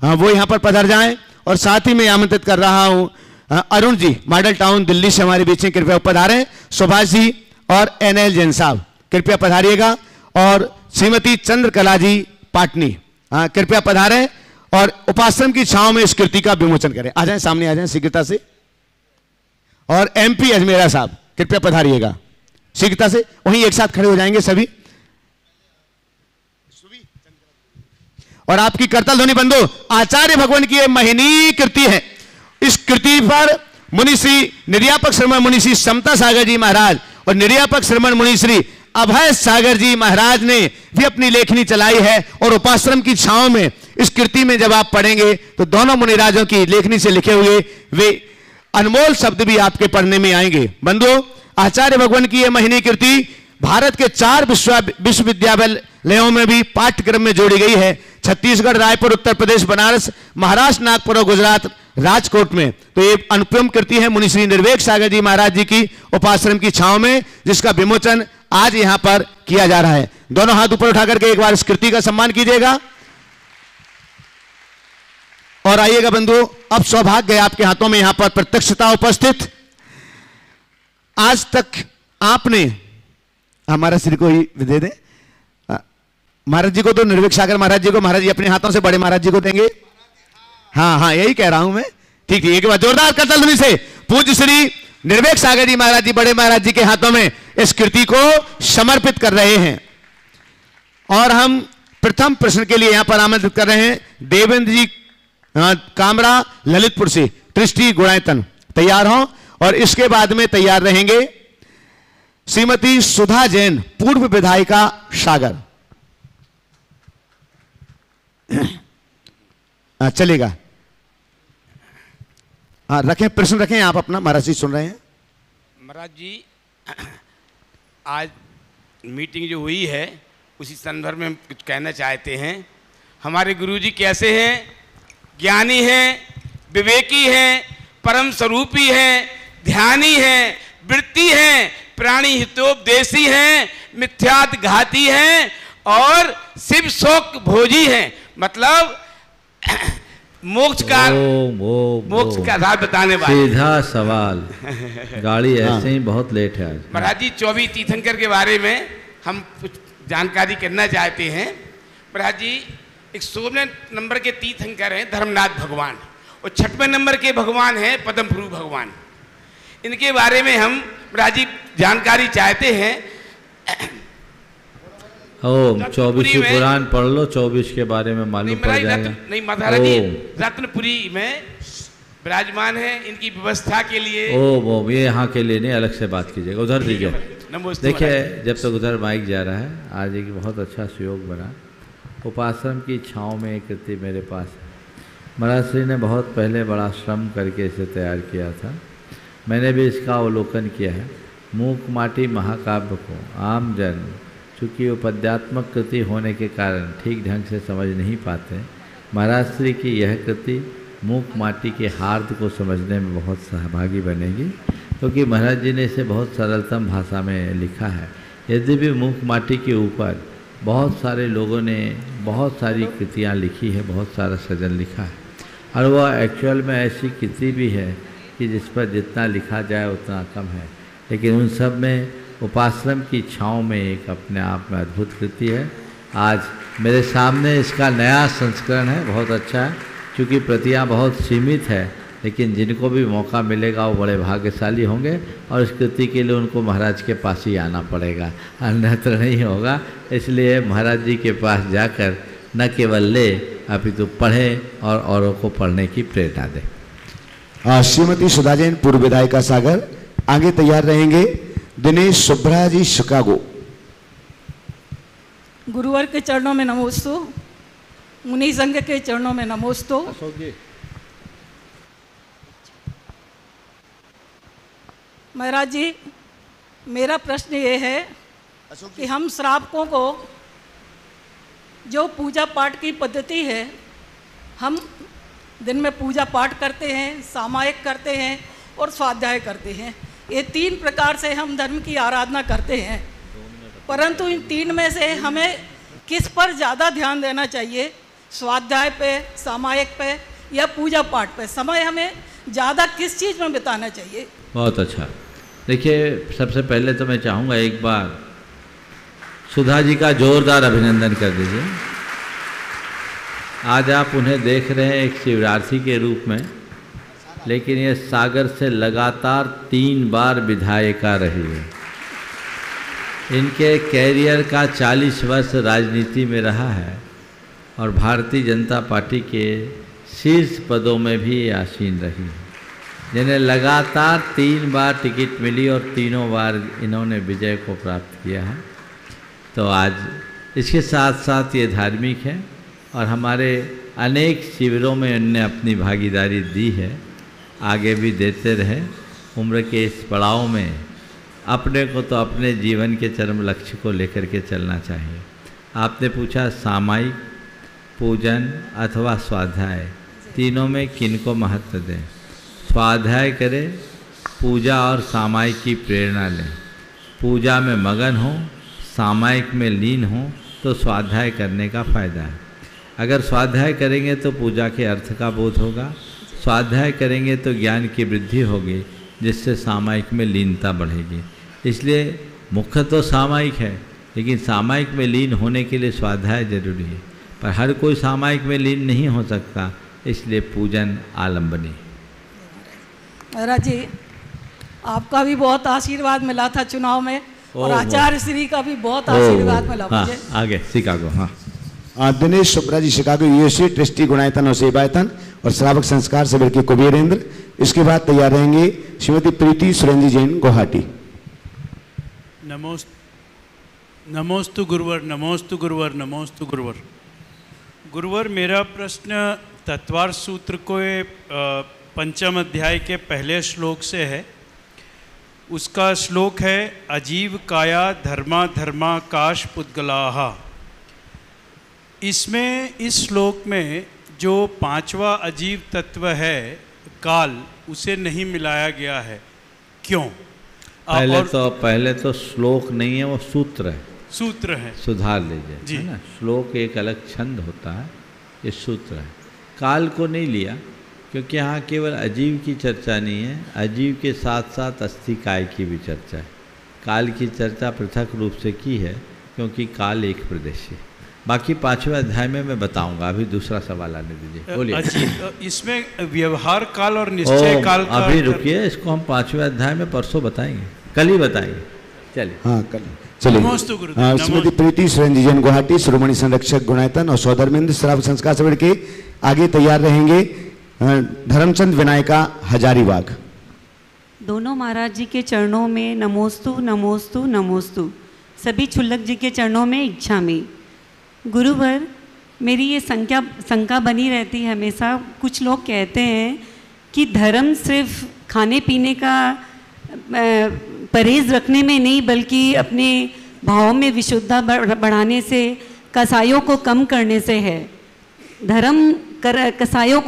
वो यहां पर पधार जाएं। और साथ ही मैं आमंत्रित कर रहा हूं अरुण जी, मॉडल टाउन दिल्ली से हमारे बीच में कृपया पधारें। सुभाष जी और NL जैन साहब कृपया पधारिएगा। और श्रीमती चंद्रकला जी पाटनी कृपया पधारें और उपाश्रम की छांव में इस कृति का विमोचन करें। आ जाएं, सामने आ जाएं शीघ्रता से। और MP अजमेरा साहब कृपया पधारिएगा शीघ्रता से, वहीं एक साथ खड़े हो जाएंगे सभी। और आपकी करतल ध्वनि बंधु, आचार्य भगवान की यह महिनी कृति है। इस कृति पर मुनि श्री निर्यापक श्रमण मुनि श्री समता सागर जी महाराज और निर्यापक श्रमण मुनि श्री अभय सागर जी महाराज ने भी अपनी लेखनी चलाई है। और उपाश्रम की छांव में इस कृति में जब आप पढ़ेंगे तो दोनों मुनिराजों की लेखनी से लिखे हुए वे अनमोल शब्द भी आपके पढ़ने में आएंगे। बंधुओं, आचार्य भगवान की यह महीनी कृति भारत के 4 विश्वविद्यालयों में भी पाठ्यक्रम में जोड़ी गई है। छत्तीसगढ़, रायपुर, उत्तर प्रदेश, बनारस, महाराष्ट्र, नागपुर और गुजरात, राजकोट में। तो ये अनुपम कृति है मुनि श्री निर्वेक सागर जी महाराज जी की उपाश्रम की छांव में, जिसका विमोचन आज यहां पर किया जा रहा है। दोनों हाथ ऊपर उठाकर के एक बार इस कृति का सम्मान कीजिएगा। और आइएगा बंधुओं, अब सौभाग्य है आपके हाथों में यहां पर प्रत्यक्षता उपस्थित। आज तक आपने हमारा श्री को ही दे दें, महाराज जी को तो निर्वेक सागर महाराज जी को, महाराज जी अपने हाथों से बड़े महाराज जी को देंगे। हाँ, यही कह रहा हूं मैं। ठीक, एक बार जोरदार करताल ध्वनि से पूज्य श्री निर्वेक सागर जी महाराज जी, बड़े महाराज जी के हाथों में इस कृति को समर्पित कर रहे हैं। और हम प्रथम प्रश्न के लिए यहां पर आमंत्रित कर रहे हैं देवेंद्र जी कामरा, ललितपुर से, ट्रस्टी गुणायतन, तैयार हो। और इसके बाद में तैयार रहेंगे श्रीमती सुधा जैन, पूर्व विधायिका सागर। चलेगा, हाँ रखें, प्रश्न रखें आप अपना, महाराज जी सुन रहे हैं।
महाराज जी, आज मीटिंग जो हुई है उसी संदर्भ में हम कुछ कहना चाहते हैं। हमारे गुरुजी कैसे हैं? ज्ञानी हैं, विवेकी हैं, परम स्वरूपी हैं, ध्यानी हैं, वृत्ति हैं, प्राणी हितोपदेशी हैं, मिथ्याघाती हैं और शिव शोक भोजी हैं। मतलब मोक्ष का आधार बताने वाले।
सीधा सवाल, गाड़ी ऐसे ही बहुत लेट है आज।
महाराज जी, 24 तीर्थंकर के बारे में हम कुछ जानकारी करना चाहते हैं। महाराज जी, 16वें नंबर के तीर्थंकर हैं धर्मनाथ भगवान, और 6वें नंबर के भगवान हैं पद्मपुरु भगवान। इनके बारे में हम महाराज जी जानकारी चाहते हैं।
ओम 24 पुराण पढ़ लो, 24 के बारे में मालूम पड़ जाएगा।
नहीं महाराज जी, रत्नपुरी में विराजमान है, इनकी व्यवस्था के लिए।
ओम ये यहाँ के लिए नहीं, अलग से बात कीजिएगा। उधर दीजिए। देखिए, जब तक उधर माइक जा रहा है, आज एक बहुत अच्छा सुयोग बना। उपाश्रम की छाँव में एक कृति मेरे पास है। महाराज श्री ने बहुत पहले बड़ा श्रम करके इसे तैयार किया था। मैंने भी इसका अवलोकन किया है। मूक माटी महाकाव्य को आम जन, चूँकि उपद्यात्मक कृति होने के कारण ठीक ढंग से समझ नहीं पाते, महाराज श्री की यह कृति मूक माटी के हार्द को समझने में बहुत सहभागी बनेगी, क्योंकि महाराज जी ने इसे बहुत सरलतम भाषा में लिखा है। यदि भी मूक माटी के ऊपर बहुत सारे लोगों ने बहुत सारी कृतियाँ लिखी है, बहुत सारा सजन लिखा है, और वह एक्चुअल में ऐसी कृति भी है कि जिस पर जितना लिखा जाए उतना कम है, लेकिन उन सब में उपाश्रम की छाँव में एक अपने आप में अद्भुत कृति है। आज मेरे सामने इसका नया संस्करण है, बहुत अच्छा है। क्योंकि प्रतियाँ बहुत सीमित है, लेकिन जिनको भी मौका मिलेगा वो बड़े भाग्यशाली होंगे, और इस कृति के लिए उनको महाराज के पास ही आना पड़ेगा, अन्यत्र नहीं होगा। इसलिए महाराज जी के पास जाकर न केवल ले, अपितु पढ़ें और औरों को पढ़ने की प्रेरणा दें।
श्रीमती सुधा जैन, पूर्व विधायिका सागर। आगे तैयार रहेंगे दिनेश सुब्रा जी, शिकागो।
गुरुवर के चरणों में नमोस्तु, मुनि संघ के चरणों में नमोस्तु। महाराज जी, मेरा प्रश्न ये है कि हम श्रावकों को जो पूजा पाठ की पद्धति है, हम दिन में पूजा पाठ करते हैं, सामायिक करते हैं और स्वाध्याय करते हैं। ये 3 प्रकार से हम धर्म की आराधना करते हैं, परंतु इन 3 में से हमें किस पर ज़्यादा ध्यान देना चाहिए? स्वाध्याय पे, सामायिक पे या पूजा पाठ पे? समय हमें ज़्यादा किस चीज़ में बिताना चाहिए?
बहुत अच्छा। देखिए, सबसे पहले तो मैं चाहूँगा एक बार सुधा जी का जोरदार अभिनंदन कर दीजिए। आज आप उन्हें देख रहे हैं एक शिवरार्थी के रूप में, लेकिन ये सागर से लगातार 3 बार विधायिका रही है। इनके कैरियर का 40 वर्ष राजनीति में रहा है और भारतीय जनता पार्टी के शीर्ष पदों में भी आसीन रही है, जिन्हें लगातार 3 बार टिकट मिली और तीनों बार इन्होंने विजय को प्राप्त किया है। तो आज इसके साथ साथ ये धार्मिक है और हमारे अनेक शिविरों में इन्होंने अपनी भागीदारी दी है, आगे भी देते रहे। उम्र के इस पड़ाव में अपने को तो अपने जीवन के चरम लक्ष्य को लेकर के चलना चाहिए। आपने पूछा सामायिक, पूजन अथवा स्वाध्याय, तीनों में किन को महत्व दें? स्वाध्याय करें, पूजा और सामायिक की प्रेरणा लें। पूजा में मगन हो, सामायिक में लीन हो तो स्वाध्याय करने का फ़ायदा है। अगर स्वाध्याय करेंगे तो पूजा के अर्थ का बोध होगा, स्वाध्याय करेंगे तो ज्ञान की वृद्धि होगी, जिससे सामायिक में लीनता बढ़ेगी। इसलिए मुख्य तो सामायिक है, लेकिन सामायिक में लीन होने के लिए स्वाध्याय जरूरी है। पर हर कोई सामायिक में लीन नहीं हो सकता, इसलिए पूजन आलंबनी।
महाराज जी, आपका भी बहुत आशीर्वाद मिला था चुनाव में, और आचार्य श्री का भी बहुत आशीर्वाद मिला मुझे।
आगे शिकागो। हाँ,
Dinesh Shukla ji Chicago USA, trustee Gunayatan और सेवायतन और श्रावक संस्कार सभा के कुबेरेंद्र। इसके बाद तैयार रहेंगे श्रीमती प्रीति सुरेंद्र जैन गुवाहाटी।
नमोस्तु गुरुवर, नमोस्तु गुरुवर, नमोस्तु गुरुवर। गुरुवर, मेरा प्रश्न तत्वार्थ सूत्र के पंचम अध्याय के पहले श्लोक से है। उसका श्लोक है अजीव काया धर्मा धर्माकाश पुद्गलाः। इसमें इस श्लोक में जो पांचवा अजीव तत्व है काल, उसे नहीं मिलाया गया है, क्यों?
पहले तो श्लोक नहीं है, वो सूत्र है।
सूत्र है,
सुधार लीजिए, है ना। श्लोक एक अलग छंद होता है, ये सूत्र है। काल को नहीं लिया क्योंकि यहाँ केवल अजीव की चर्चा नहीं है, अजीव के साथ साथ अस्थि काय की भी चर्चा है। काल की चर्चा पृथक रूप से की है क्योंकि काल एक प्रदेशी है। बाकी पांचवें अध्याय में मैं बताऊंगा, अभी दूसरा सवाल आने दीजिए, बोलिए।
इसमें व्यवहार काल और निश्चय काल का
अभी रुकिए, इसको हम पांचवें अध्याय में परसों बताएंगे, कल ही बताएंगे। चलिए,
हाँ कल चलिए। श्रीमती प्रीति सुरेंद्र जैन गुवाहाटी, शिरोमणि संरक्षक गुणायतन और सौधर्मेंद्र श्रावक संस्कार सभा के आगे तैयार रहेंगे धर्मचंद विनायका हजारीबाग।
दोनों महाराज जी के चरणों में नमोस्तु नमोस्तु नमोस्तु, सभी क्षुल्लक जी के चरणों में इच्छा में। गुरुवर, मेरी ये शंका बनी रहती है हमेशा। कुछ लोग कहते हैं कि धर्म सिर्फ खाने पीने का परहेज रखने में नहीं, बल्कि अपने भावों में विशुद्धता बढ़ाने से, कसायों को कम करने से है। धर्म कसायों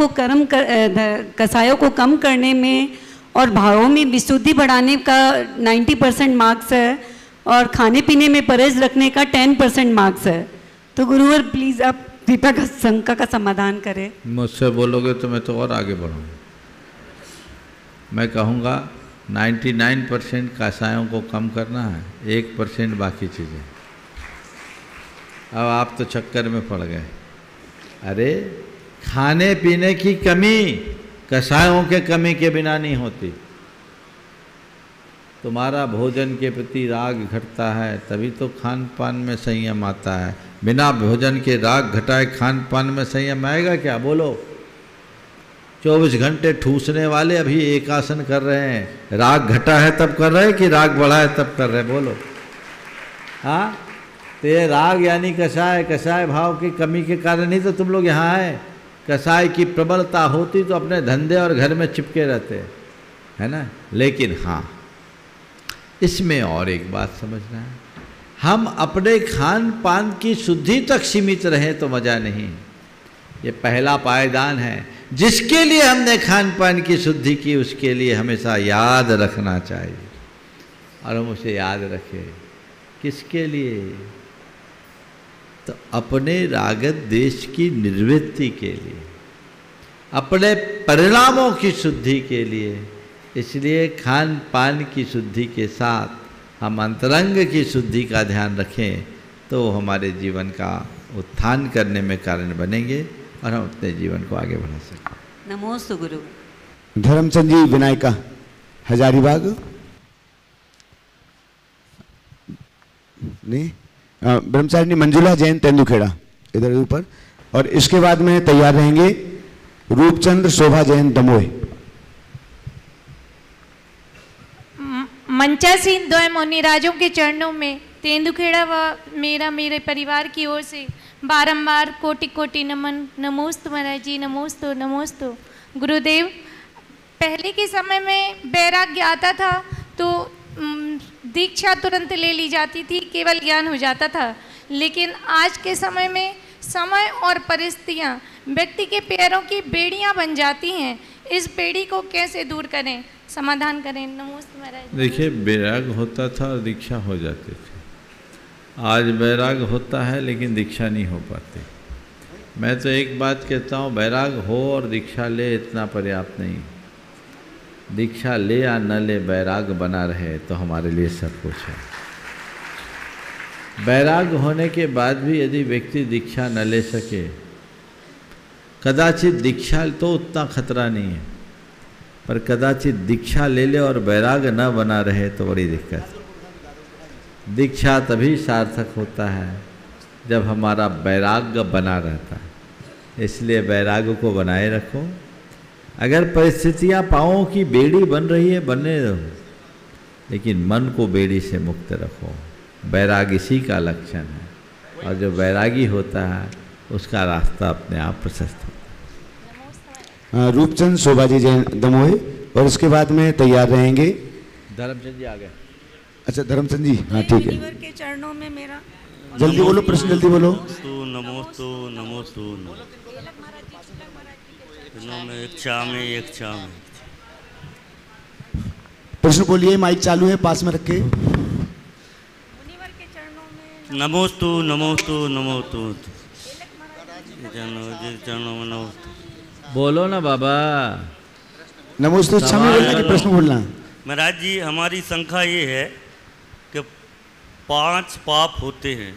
को कम करने में और भावों में विशुद्धि बढ़ाने का 90% मार्क्स है, और खाने पीने में परहेज रखने का 10% मार्क्स है। तो गुरुवर प्लीज़ आप कृपया का शंका का समाधान करें।
मुझसे बोलोगे तो मैं तो और आगे बढ़ूँगा। मैं कहूँगा 99% कसायों को कम करना है, 1% बाकी चीज़ें। अब आप तो चक्कर में पड़ गए। अरे खाने पीने की कमी कसायों के कमी के बिना नहीं होती। तुम्हारा भोजन के प्रति राग घटता है तभी तो खान पान में संयम आता है। बिना भोजन के राग घटाए खान पान में संयम आएगा क्या? बोलो। 24 घंटे ठूसने वाले अभी एक आसन कर रहे हैं, राग घटा है तब कर रहे हैं कि राग बढ़ा है तब कर रहे हैं? बोलो। हाँ, तो ये राग यानी कसाय भाव की कमी के कारण ही तो तुम लोग यहाँ आए। कसाय की प्रबलता होती तो अपने धंधे और घर में चिपके रहते, है ना। लेकिन हाँ, इसमें और एक बात समझना है, हम अपने खान पान की शुद्धि तक सीमित रहें तो मज़ा नहीं। ये पहला पायदान है। जिसके लिए हमने खान पान की शुद्धि की उसके लिए हमेशा याद रखना चाहिए, और हम उसे याद रखें। किसके लिए? तो अपने रागत देश की निर्वृत्ति के लिए, अपने परिणामों की शुद्धि के लिए। इसलिए खान पान की शुद्धि के साथ हम अंतरंग की शुद्धि का ध्यान रखें तो हमारे जीवन का उत्थान करने में कारण बनेंगे और हम अपने जीवन को आगे बढ़ा सकें।
नमोस्तु गुरु।
धर्मचंद जी विनायका हजारीबाग। नहीं, ब्रह्मचारिणी मंजुला जैन तेंदुखेड़ा इधर ऊपर। और इसके बाद में तैयार रहेंगे रूपचंद्र शोभा जैन दमोह।
मंचासीन द्वय मुनिराजों के चरणों में तेंदुखेड़ा व मेरे परिवार की ओर से बारंबार कोटि कोटि नमन। नमोस्तु महाराज जी, नमोस्तु नमोस्तु। गुरुदेव, पहले के समय में वैराग्य आता था तो दीक्षा तुरंत ले ली जाती थी, केवल ज्ञान हो जाता था। लेकिन आज के समय में समय और परिस्थितियाँ व्यक्ति के पैरों की बेड़ियाँ बन जाती हैं। इस बेड़ी को कैसे दूर करें, समाधान करें? नमस्ते महाराज।
देखिए, वैराग होता था और दीक्षा हो जाती थी। आज वैराग होता है लेकिन दीक्षा नहीं हो पाती। मैं तो एक बात कहता हूँ, वैराग हो और दीक्षा ले इतना पर्याप्त नहीं। दीक्षा ले या न ले, वैराग बना रहे तो हमारे लिए सब कुछ है। वैराग होने के बाद भी यदि व्यक्ति दीक्षा न ले सके, कदाचित दीक्षा तो उतना खतरा नहीं है, पर कदाचित दीक्षा ले ले और वैराग न बना रहे तो बड़ी दिक्कत। दीक्षा तभी सार्थक होता है जब हमारा वैराग्य बना रहता है। इसलिए वैराग्य को बनाए रखो। अगर परिस्थितियाँ पाँव की बेड़ी बन रही है, बनने दो, लेकिन मन को बेड़ी से मुक्त रखो। वैराग इसी का लक्षण है, और जो वैरागी होता है उसका रास्ता अपने आप प्रशस्त होता है।
रूपचंद शोभाजी जैन दमोही, और उसके बाद में तैयार रहेंगे
धर्मचंद जी आ गए।
अच्छा, धर्मचंद जी, हाँ ठीक है।
मुनिवर के चरणों में मेरा
जल्दी बोलो, प्रश्न जल्दी बोलो।
नमोस्तु एक चा में
प्रश्न बोलिए, माइक चालू है, पास में रखे।
नमोस्तु
बोलो ना बाबा।
नमोस्तु अच्छा में बोलना कि प्रश्न बोलना?
महाराज जी, हमारी शंका ये है कि 5 पाप होते हैं,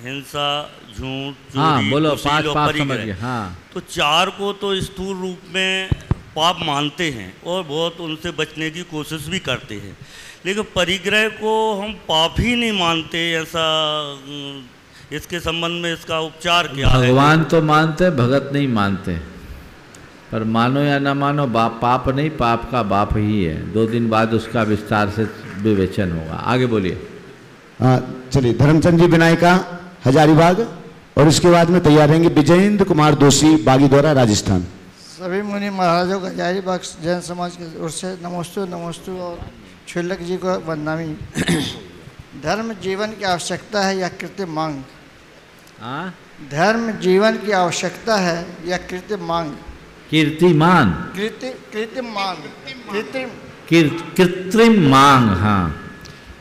हिंसा, झूठ, चोरी,
हाँ बोलो,
कुशील
5
और
पाप
परिग्रह।
समझ गए। हाँ,
तो 4 को तो स्थूल रूप में पाप मानते हैं और बहुत उनसे बचने की कोशिश भी करते हैं, लेकिन परिग्रह को हम पाप ही नहीं मानते। ऐसा इसके संबंध में इसका उपचार क्या है?
भगवान तो मानते, भगत नहीं मानते। पर मानो या ना मानो, पाप नहीं, पाप का बाप ही है। 2 दिन बाद उसका विस्तार से विवेचन होगा। आगे बोलिए।
चलिए, धर्मचंद जी विनायका हजारीबाग, और इसके बाद में तैयार रहेंगे विजयेंद्र कुमार दोषी बागीदौरा राजस्थान।
सभी मुनि महाराजों को हजारीबाग जैन समाज की ओर से नमोस्तु और क्षुल्लक जी को वंदनामी। धर्म जीवन की आवश्यकता है या कृत्रिम मांग? धर्म जीवन की आवश्यकता है या कृत्रिम मांग?
कीर्तिमान,
कृत्रिम मांग,
कृत्रिम मांग। हाँ,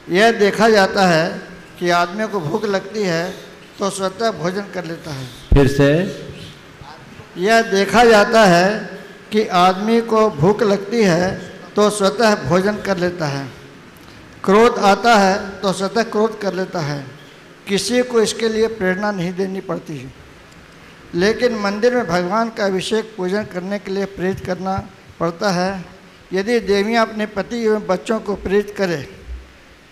यह देखा जाता है कि आदमी को भूख लगती है तो स्वतः भोजन कर लेता है।
फिर से।
यह देखा जाता है कि आदमी को भूख लगती है तो स्वतः भोजन कर लेता है। क्रोध आता है तो स्वतः क्रोध कर लेता है। किसी को इसके लिए प्रेरणा नहीं देनी पड़ती है। लेकिन मंदिर में भगवान का अभिषेक पूजन करने के लिए प्रेरित करना पड़ता है। यदि देवियाँ अपने पति एवं बच्चों को प्रेरित करें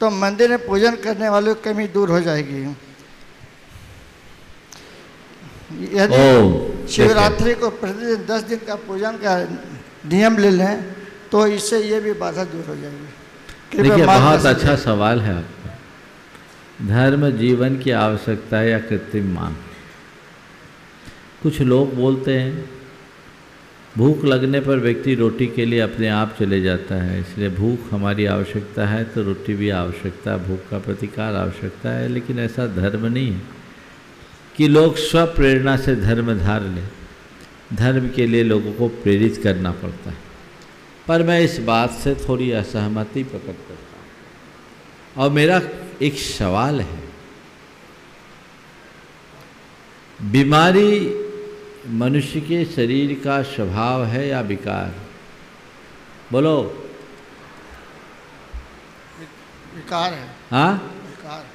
तो मंदिर में पूजन करने वालों की कमी दूर हो जाएगी। यदि शिवरात्रि को प्रतिदिन 10 दिन का पूजन का नियम ले लें तो इससे ये भी बाधा दूर हो जाएगी।
देखिए, बहुत अच्छा सवाल है आपका। धर्म जीवन की आवश्यकता है या कृत्रिम मांग? कुछ लोग बोलते हैं भूख लगने पर व्यक्ति रोटी के लिए अपने आप चले जाता है, इसलिए भूख हमारी आवश्यकता है तो रोटी भी आवश्यकता, भूख का प्रतिकार आवश्यकता है। लेकिन ऐसा धर्म नहीं है कि लोग स्वप्रेरणा से धर्म धार लें। धर्म के लिए लोगों को प्रेरित करना पड़ता है। पर मैं इस बात से थोड़ी असहमति प्रकट करता हूँ, और मेरा एक सवाल है। बीमारी मनुष्य के शरीर का स्वभाव है या विकार? बोलो।
विकार है।
हाँ,
विकार।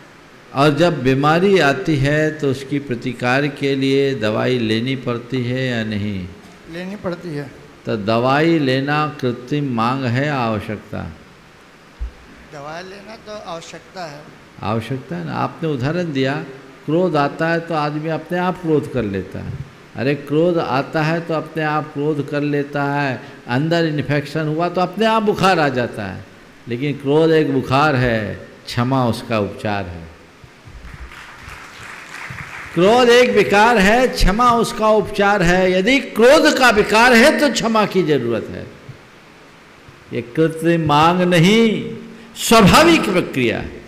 और जब बीमारी आती है तो उसकी प्रतिकार के लिए दवाई लेनी पड़ती है या नहीं?
लेनी पड़ती है।
तो दवाई लेना कृत्रिम मांग है या आवश्यकता?
दवाई लेना तो आवश्यकता है।
आवश्यकता है ना। आपने उदाहरण दिया, क्रोध आता है तो आदमी अपने आप क्रोध कर लेता है। अरे क्रोध आता है तो अपने आप क्रोध कर लेता है। अंदर इन्फेक्शन हुआ तो अपने आप बुखार आ जाता है। लेकिन क्रोध एक बुखार है, क्षमा उसका उपचार है। क्रोध एक विकार है, क्षमा उसका उपचार है। यदि क्रोध का विकार है तो क्षमा की जरूरत है। ये कृत्रिम मांग नहीं, स्वाभाविक प्रक्रिया है।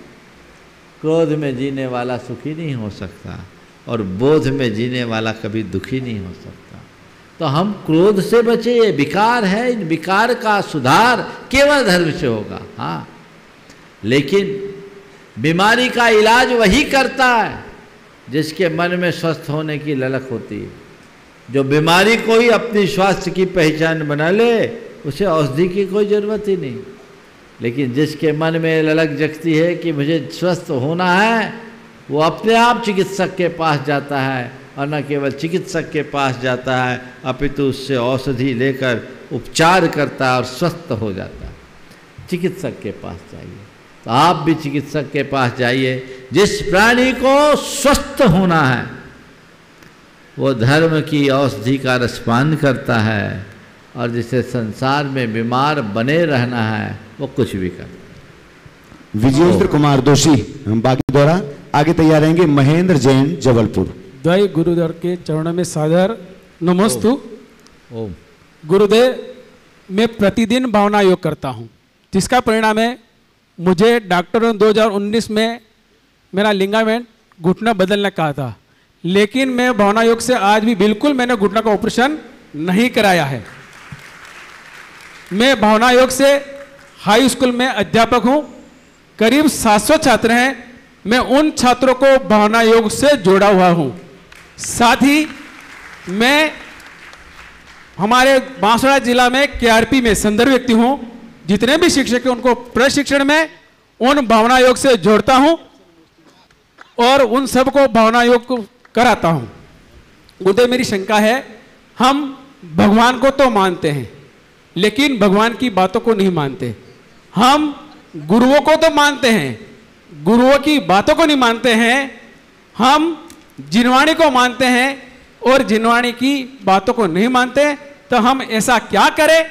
क्रोध में जीने वाला सुखी नहीं हो सकता और बोध में जीने वाला कभी दुखी नहीं हो सकता। तो हम क्रोध से बचे, ये विकार है, इन विकार का सुधार केवल धर्म से होगा। हाँ, लेकिन बीमारी का इलाज वही करता है जिसके मन में स्वस्थ होने की ललक होती है। जो बीमारी को ही अपनी स्वास्थ्य की पहचान बना ले, उसे औषधि की कोई ज़रूरत ही नहीं। लेकिन जिसके मन में ललक जगती है कि मुझे स्वस्थ होना है, वो अपने आप चिकित्सक के पास जाता है, और न केवल चिकित्सक के पास जाता है अपितु उससे औषधि लेकर उपचार करता है और स्वस्थ हो जाता है। चिकित्सक के पास जाइए। तो आप भी चिकित्सक के पास जाइए। जिस प्राणी को स्वस्थ होना है वो धर्म की औषधि का रसपान करता है, और जिसे संसार में बीमार बने रहना है वो कुछ भी करता है।
विजयेंद्र कुमार दोषी हम बाकी दौरा आगे तैयार रहेंगे। महेंद्र जैन जबलपुर।
द्वय गुरुदेव के चरणों में सादर नमस्तु।
ओम।
गुरुदेव, मैं प्रतिदिन भावना योग करता हूँ, जिसका परिणाम है मुझे डॉक्टरों ने 2019 में मेरा लिगामेंट घुटना बदलने कहा था, लेकिन मैं भावना योग से आज भी बिल्कुल मैंने घुटना का ऑपरेशन नहीं कराया है। मैं भावना योग से हाई स्कूल में अध्यापक हूँ, करीब 700 छात्र हैं। मैं उन छात्रों को भावना योग से जोड़ा हुआ हूँ। साथ ही मैं हमारे बांसवाड़ा जिला में केआरपी में संदर्भ व्यक्ति हूँ। जितने भी शिक्षक हैं उनको प्रशिक्षण में उन भावना योग से जोड़ता हूँ और उन सबको भावना योग कराता हूँ। गुरुदेव, मेरी शंका है, हम भगवान को तो मानते हैं लेकिन भगवान की बातों को नहीं मानते। हम गुरुओं को तो मानते हैं, गुरुओं की बातों को नहीं मानते हैं। हम जिनवाणी को मानते हैं और जिनवाणी की बातों को नहीं मानते। तो हम ऐसा क्या करें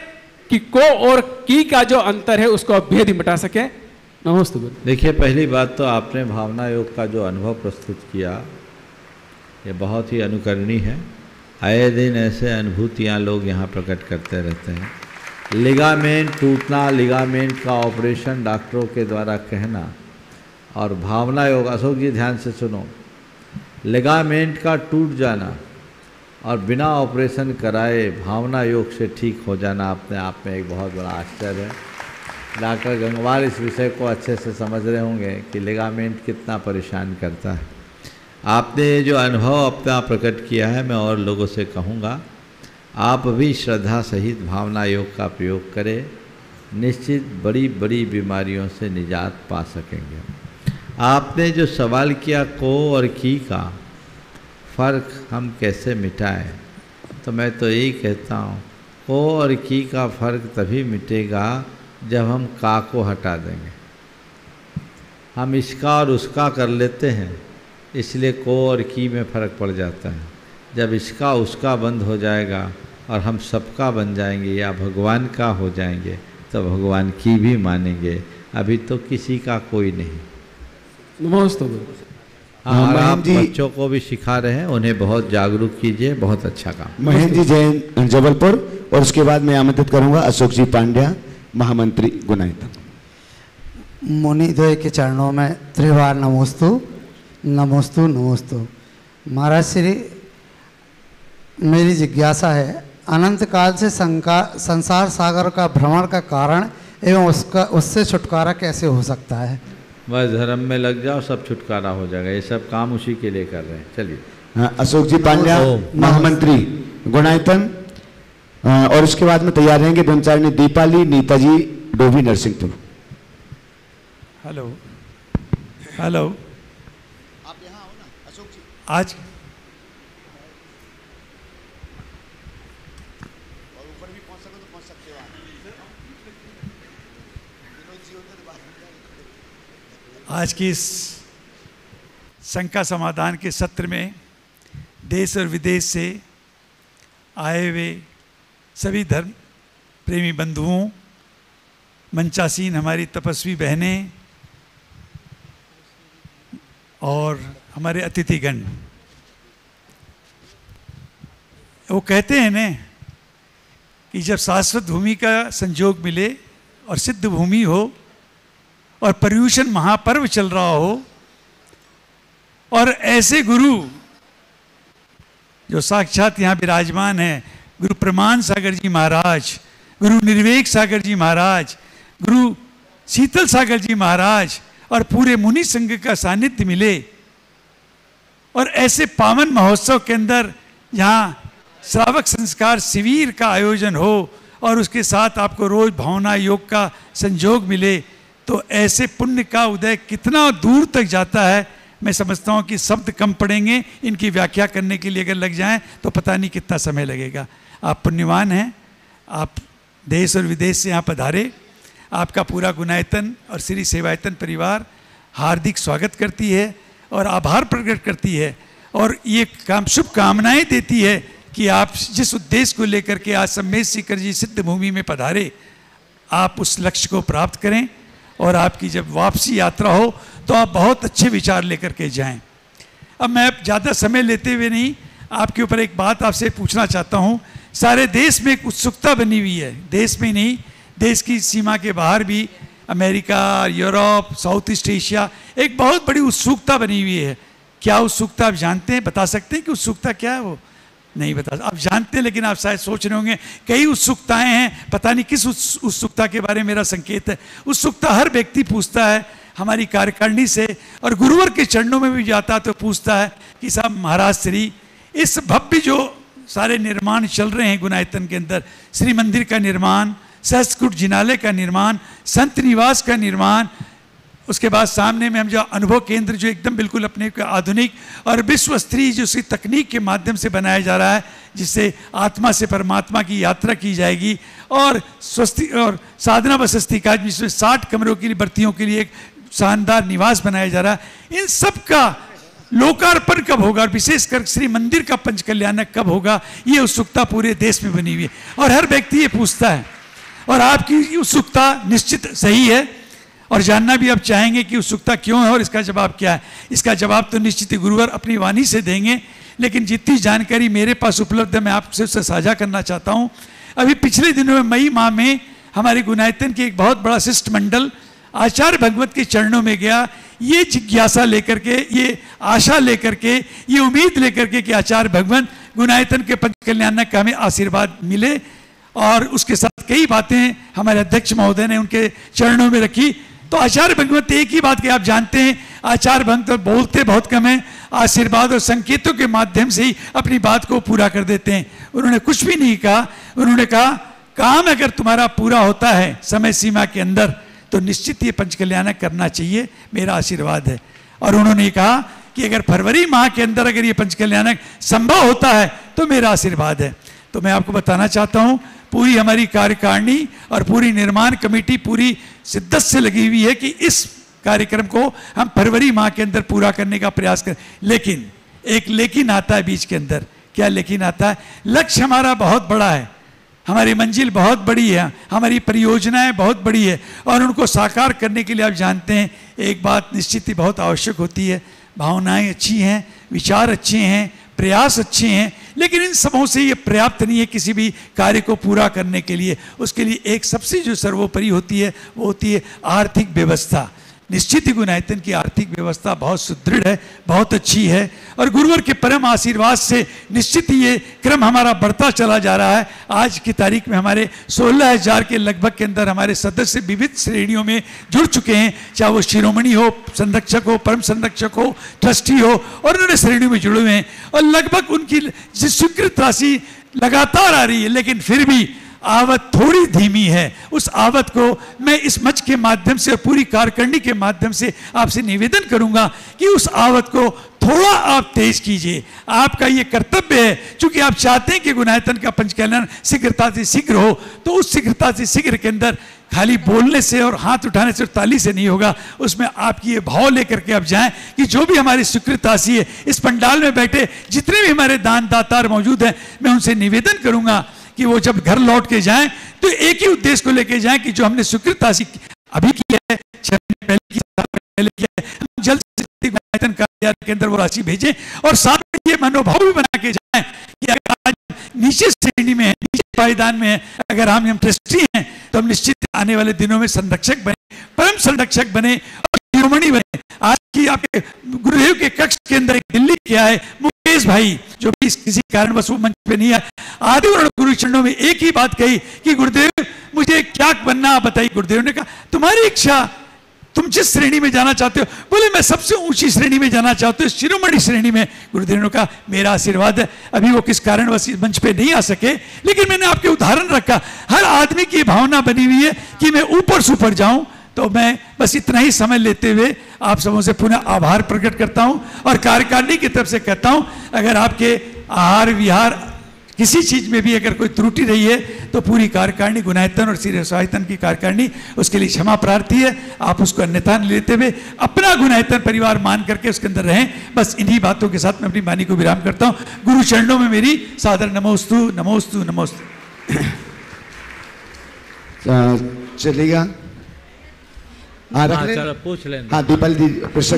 कि को और की का जो अंतर है उसको भेद ही मिटा सके। नमस्ते गुरु।
देखिए, पहली बात तो आपने भावना योग का जो अनुभव प्रस्तुत किया ये बहुत ही अनुकरणीय है। आए दिन ऐसे अनुभूतियाँ लोग यहाँ प्रकट करते रहते हैं। लिगामेंट टूटना, लिगामेंट का ऑपरेशन डॉक्टरों के द्वारा कहना, और भावना योग, अशोक जी ध्यान से सुनो, लिगामेंट का टूट जाना और बिना ऑपरेशन कराए भावना योग से ठीक हो जाना अपने आप में एक बहुत बड़ा आश्चर्य है। डॉक्टर गंगवार इस विषय को अच्छे से समझ रहे होंगे कि लिगामेंट कितना परेशान करता है। आपने ये जो अनुभव अपना प्रकट किया है, मैं और लोगों से कहूँगा आप भी श्रद्धा सहित भावना योग का प्रयोग करें, निश्चित बड़ी बड़ी बीमारियों से निजात पा सकेंगे। आपने जो सवाल किया को और की का फ़र्क हम कैसे मिटाएं, तो मैं तो यही कहता हूँ को और की का फ़र्क तभी मिटेगा जब हम का को हटा देंगे। हम इसका और उसका कर लेते हैं, इसलिए को और की में फ़र्क पड़ जाता है। जब इसका उसका बंद हो जाएगा और हम सबका बन जाएंगे या भगवान का हो जाएंगे तो भगवान की भी मानेंगे। अभी तो किसी का कोई नहीं।
नमस्ते।
और आप बच्चों को भी सिखा रहे हैं, उन्हें बहुत जागरूक कीजिए, बहुत अच्छा काम।
महेंद्र जी जैन जबलपुर, और उसके बाद मैं आमंत्रित करूंगा अशोक जी पांड्या, महामंत्री गुनायत।
मुनिद्वय के चरणों में त्रिवार नमोस्तु नमोस्तु नमोस्तु। महाराज श्री, मेरी जिज्ञासा है, अनंत काल से संसार सागर का भ्रमण का कारण एवं उससे छुटकारा कैसे हो सकता है?
बस धर्म में लग जाओ, सब छुटकारा हो जाएगा। ये सब काम उसी के लिए कर रहे हैं। चलिए।
अशोक जी पांड्या, महामंत्री गुणायतन, और उसके बाद में तैयार रहेंगे ब्रह्मचारिणी दीपाली नीताजी डोभी नरसिंहपुर।
हेलो हेलो,
आप यहाँ हो ना अशोक जी?
आज
और ऊपर भी पहुँच सको तो पहुँच सकते हो आप।
आज की इस शंका समाधान के सत्र में देश और विदेश से आए हुए सभी धर्म प्रेमी बंधुओं, मंचासीन हमारी तपस्वी बहनें और हमारे अतिथिगण, वो कहते हैं न कि जब शाश्वत भूमि का संजोग मिले और सिद्ध भूमि हो और पर्यूषण महापर्व चल रहा हो और ऐसे गुरु जो साक्षात यहाँ विराजमान है, गुरु प्रमाण सागर जी महाराज, गुरु निर्वेक सागर जी महाराज, गुरु शीतल सागर जी महाराज और पूरे मुनि संघ का सानिध्य मिले और ऐसे पावन महोत्सव के अंदर यहाँ श्रावक संस्कार शिविर का आयोजन हो और उसके साथ आपको रोज भावना योग का संजोग मिले, तो ऐसे पुण्य का उदय कितना दूर तक जाता है। मैं समझता हूँ कि शब्द कम पड़ेंगे, इनकी व्याख्या करने के लिए अगर लग जाएं तो पता नहीं कितना समय लगेगा। आप पुण्यवान हैं, आप देश और विदेश से यहाँ पधारे। आपका पूरा गुणायतन और श्री सेवायतन परिवार हार्दिक स्वागत करती है और आभार प्रकट करती है और ये शुभकामनाएं देती है कि आप जिस उद्देश्य को लेकर के आज सम्मेद सीकर जी सिद्ध भूमि में पधारे, आप उस लक्ष्य को प्राप्त करें और आपकी जब वापसी यात्रा हो तो आप बहुत अच्छे विचार लेकर के जाएं। अब मैं ज़्यादा समय लेते हुए नहीं, आपके ऊपर एक बात आपसे पूछना चाहता हूँ। सारे देश में एक उत्सुकता बनी हुई है, देश में नहीं, देश की सीमा के बाहर भी, America, Europe, south east Asia, एक बहुत बड़ी उत्सुकता बनी हुई है। क्या उत्सुकता आप जानते हैं? बता सकते हैं कि उत्सुकता क्या है? वो नहीं बता, आप जानते हैं लेकिन आप शायद सोच रहे होंगे कई उत्सुकताएं हैं, पता नहीं किस उत्सुकता के बारे में मेरा संकेत है। उत्सुकता हर व्यक्ति पूछता है हमारी कार्यकारिणी से, और गुरुवर के चरणों में भी जाता तो पूछता है कि साहब महाराज श्री, इस भव्य जो सारे निर्माण चल रहे हैं गुणायतन के अंदर, श्री मंदिर का निर्माण, सहस्त्रकूट जिनालय का निर्माण, संत निवास का निर्माण, उसके बाद सामने में हम जो अनुभव केंद्र जो एकदम बिल्कुल अपने आधुनिक और विश्व स्तरीय जो सी तकनीक के माध्यम से बनाया जा रहा है, जिससे आत्मा से परमात्मा की यात्रा की जाएगी, और स्वस्ति और साधना बसस्ती का जिसमें 60 कमरों की भर्तियों के लिए एक शानदार निवास बनाया जा रहा है। इन सब का लोकार्पण कब होगा और विशेषकर श्री मंदिर का पंच कल्याणक कब होगा, ये उत्सुकता पूरे देश में बनी हुई है और हर व्यक्ति ये पूछता है। और आपकी उत्सुकता निश्चित सही है और जानना भी आप चाहेंगे कि उत्सुकता क्यों है और इसका जवाब क्या है। इसका जवाब तो निश्चित ही गुरुवर अपनी वाणी से देंगे, लेकिन जितनी जानकारी मेरे पास उपलब्ध है मैं आपसे उससे साझा करना चाहता हूँ। अभी पिछले दिनों में मई माह में हमारे गुणायतन के एक बहुत बड़ा शिष्टमंडल आचार्य भगवत के चरणों में गया, ये जिज्ञासा लेकर के, ये आशा लेकर के, ये उम्मीद लेकर के कि आचार्य भगवत गुणायतन के पंच कल्याणक का हमें आशीर्वाद मिले, और उसके साथ कई बातें हमारे अध्यक्ष महोदय ने उनके चरणों में रखी। तो आचार्य भगवत एक ही बात कि आप जानते हैं आचार्य भगवत तो बोलते बहुत कम है, आशीर्वाद और संकेतों के माध्यम से ही अपनी बात को पूरा कर देते हैं। उन्होंने कुछ भी नहीं कहा, उन्होंने कहा काम अगर तुम्हारा पूरा होता है समय सीमा के अंदर तो निश्चित ये पंच कल्याणक करना चाहिए, मेरा आशीर्वाद है। और उन्होंने कहा कि अगर फरवरी माह के अंदर अगर ये पंच कल्याणक संभव होता है तो मेरा आशीर्वाद है। तो मैं आपको बताना चाहता हूँ पूरी हमारी कार्यकारिणी और पूरी निर्माण कमेटी पूरी शिद्दत से लगी हुई है कि इस कार्यक्रम को हम फरवरी माह के अंदर पूरा करने का प्रयास करें। लेकिन एक लेकिन आता है बीच के अंदर। क्या लेकिन आता है? लक्ष्य हमारा बहुत बड़ा है, हमारी मंजिल बहुत बड़ी है, हमारी परियोजनाएं बहुत बड़ी है, और उनको साकार करने के लिए आप जानते हैं एक बात निश्चित ही बहुत आवश्यक होती है। भावनाएं अच्छी हैं, विचार अच्छे हैं, प्रयास अच्छे हैं, लेकिन इन सबों से ये पर्याप्त नहीं है किसी भी कार्य को पूरा करने के लिए। उसके लिए एक सबसे जो सर्वोपरि होती है वो होती है आर्थिक व्यवस्था। निश्चित ही गुणायतन की आर्थिक व्यवस्था बहुत सुदृढ़ है, बहुत अच्छी है, और गुरुवर के परम आशीर्वाद से निश्चित ही ये क्रम हमारा बढ़ता चला जा रहा है। आज की तारीख में हमारे 16,000 के लगभग के अंदर हमारे सदस्य विविध श्रेणियों में जुड़ चुके हैं, चाहे वो शिरोमणि हो, संरक्षक हो, परम संरक्षक हो, ट्रस्टी हो, और उन्होंने श्रेणियों में जुड़े हुए हैं, और लगभग उनकी स्वीकृत राशि लगातार आ रही है। लेकिन फिर भी आवत थोड़ी धीमी है। उस आवत को मैं इस मंच के माध्यम से, पूरी कार्यकारिणी के माध्यम से आपसे निवेदन करूंगा कि उस आवत को थोड़ा आप तेज कीजिए। आपका ये कर्तव्य है, क्योंकि आप चाहते हैं कि गुणायतन का पंच कल्याण शीघ्रता से शीघ्र हो, तो उस शीघ्रता से शीघ्र के अंदर खाली बोलने से और हाथ उठाने से और ताली से नहीं होगा। उसमें आपकी ये भाव लेकर के आप जाएं कि जो भी हमारी स्वीकृत राशि है, इस पंडाल में बैठे जितने भी हमारे दान दातार मौजूद हैं, मैं उनसे निवेदन करूंगा कि वो जब घर लौट के जाएं तो एक ही उद्देश्य को लेके जाएं कि जो हमने स्वीकृत राशि अभी की है, 6 महीने पहले की है, हम जल्द से जल्द कार्यालय के अंदर वो राशि भेजें, और साथ में ये मनोभाव भी बना के जाएं कि अगर आज नीचे श्रेणी में है, नीचे पायदान में है, अगर हम ट्रस्टी हैं तो हम निश्चित आने वाले दिनों में संरक्षक बने, परम संरक्षक बने और शिरोमणि बने। आज की आपके गुरुदेव के कक्ष के अंदर एक दिल्ली क्या है मुकेश भाई, जो भी किसी कारणवश वो मंच पे नहीं आए, आदि और गुरु चरणों में एक ही बात कही कि गुरुदेव मुझे क्या बनना बताइए। गुरुदेव ने कहा तुम्हारी इच्छा, तुम जिस श्रेणी में जाना चाहते हो। बोले मैं सबसे ऊंची श्रेणी में जाना चाहते हो, शिरोमणि श्रेणी में। गुरुदेव ने कहा मेरा आशीर्वाद है। अभी वो किस कारणवश मंच पे नहीं आ सके, लेकिन मैंने आपके उदाहरण रखा। हर आदमी की भावना बनी हुई है कि मैं ऊपर सुपर जाऊं। तो मैं बस इतना ही समय लेते हुए आप सबों से पुनः आभार प्रकट करता हूं और कार्यकारिणी की तरफ से कहता हूं, अगर आपके आहार विहार किसी चीज में भी अगर कोई त्रुटि रही है तो पूरी कार्यकारिणी, गुणायतन और श्री रसायतन की कार्यकारिणी उसके लिए क्षमा प्रार्थी है। आप उसको अन्यथा लेते हुए अपना गुणायतन परिवार मान करके उसके अंदर रहें। बस इन्हीं बातों के साथ मैं अपनी वाणी को विराम करता हूँ। गुरु चरणों में मेरी सादर नमोस्तु नमोस्तु नमोस्तु।
चलेगा
चलो पूछ लें।
हाँ दीपल दी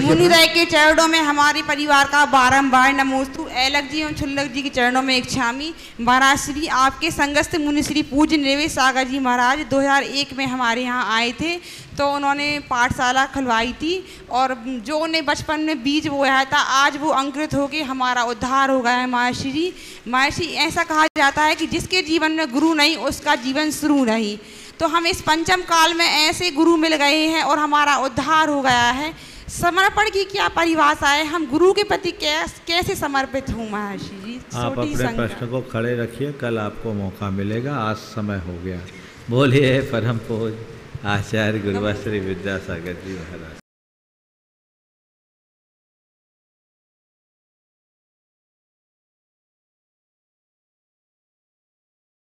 मुनिदय के चरणों में हमारे परिवार का बारंबार नमोस्तु। ऐलक जी एवं छुल्लक जी के चरणों में एक छामी। महाराज श्री आपके संगस्थ मुनि श्री पूज्य निवेश सागर जी महाराज 2001 में हमारे यहाँ आए थे, तो उन्होंने पाठशाला खुलवाई थी और जो उन्हें बचपन में बीज बोया था आज वो अंकुरित होकर हमारा उद्धार हो गया है। महर्षि जी, महर्षि ऐसा कहा जाता है कि जिसके जीवन में गुरु नहीं उसका जीवन शुरू नहीं। तो हम इस पंचम काल में ऐसे गुरु मिल गए हैं और हमारा उद्धार हो गया है। समर्पण की क्या परिभाषा है, हम गुरु के प्रति कैसे समर्पित हूँ महर्षि जी?
आप अपने प्रश्न को खड़े रखिए, कल आपको मौका मिलेगा, आज समय हो गया। बोलिए परम पूज्य आचार्य गुरुवर श्री विद्यासागर जी महाराज।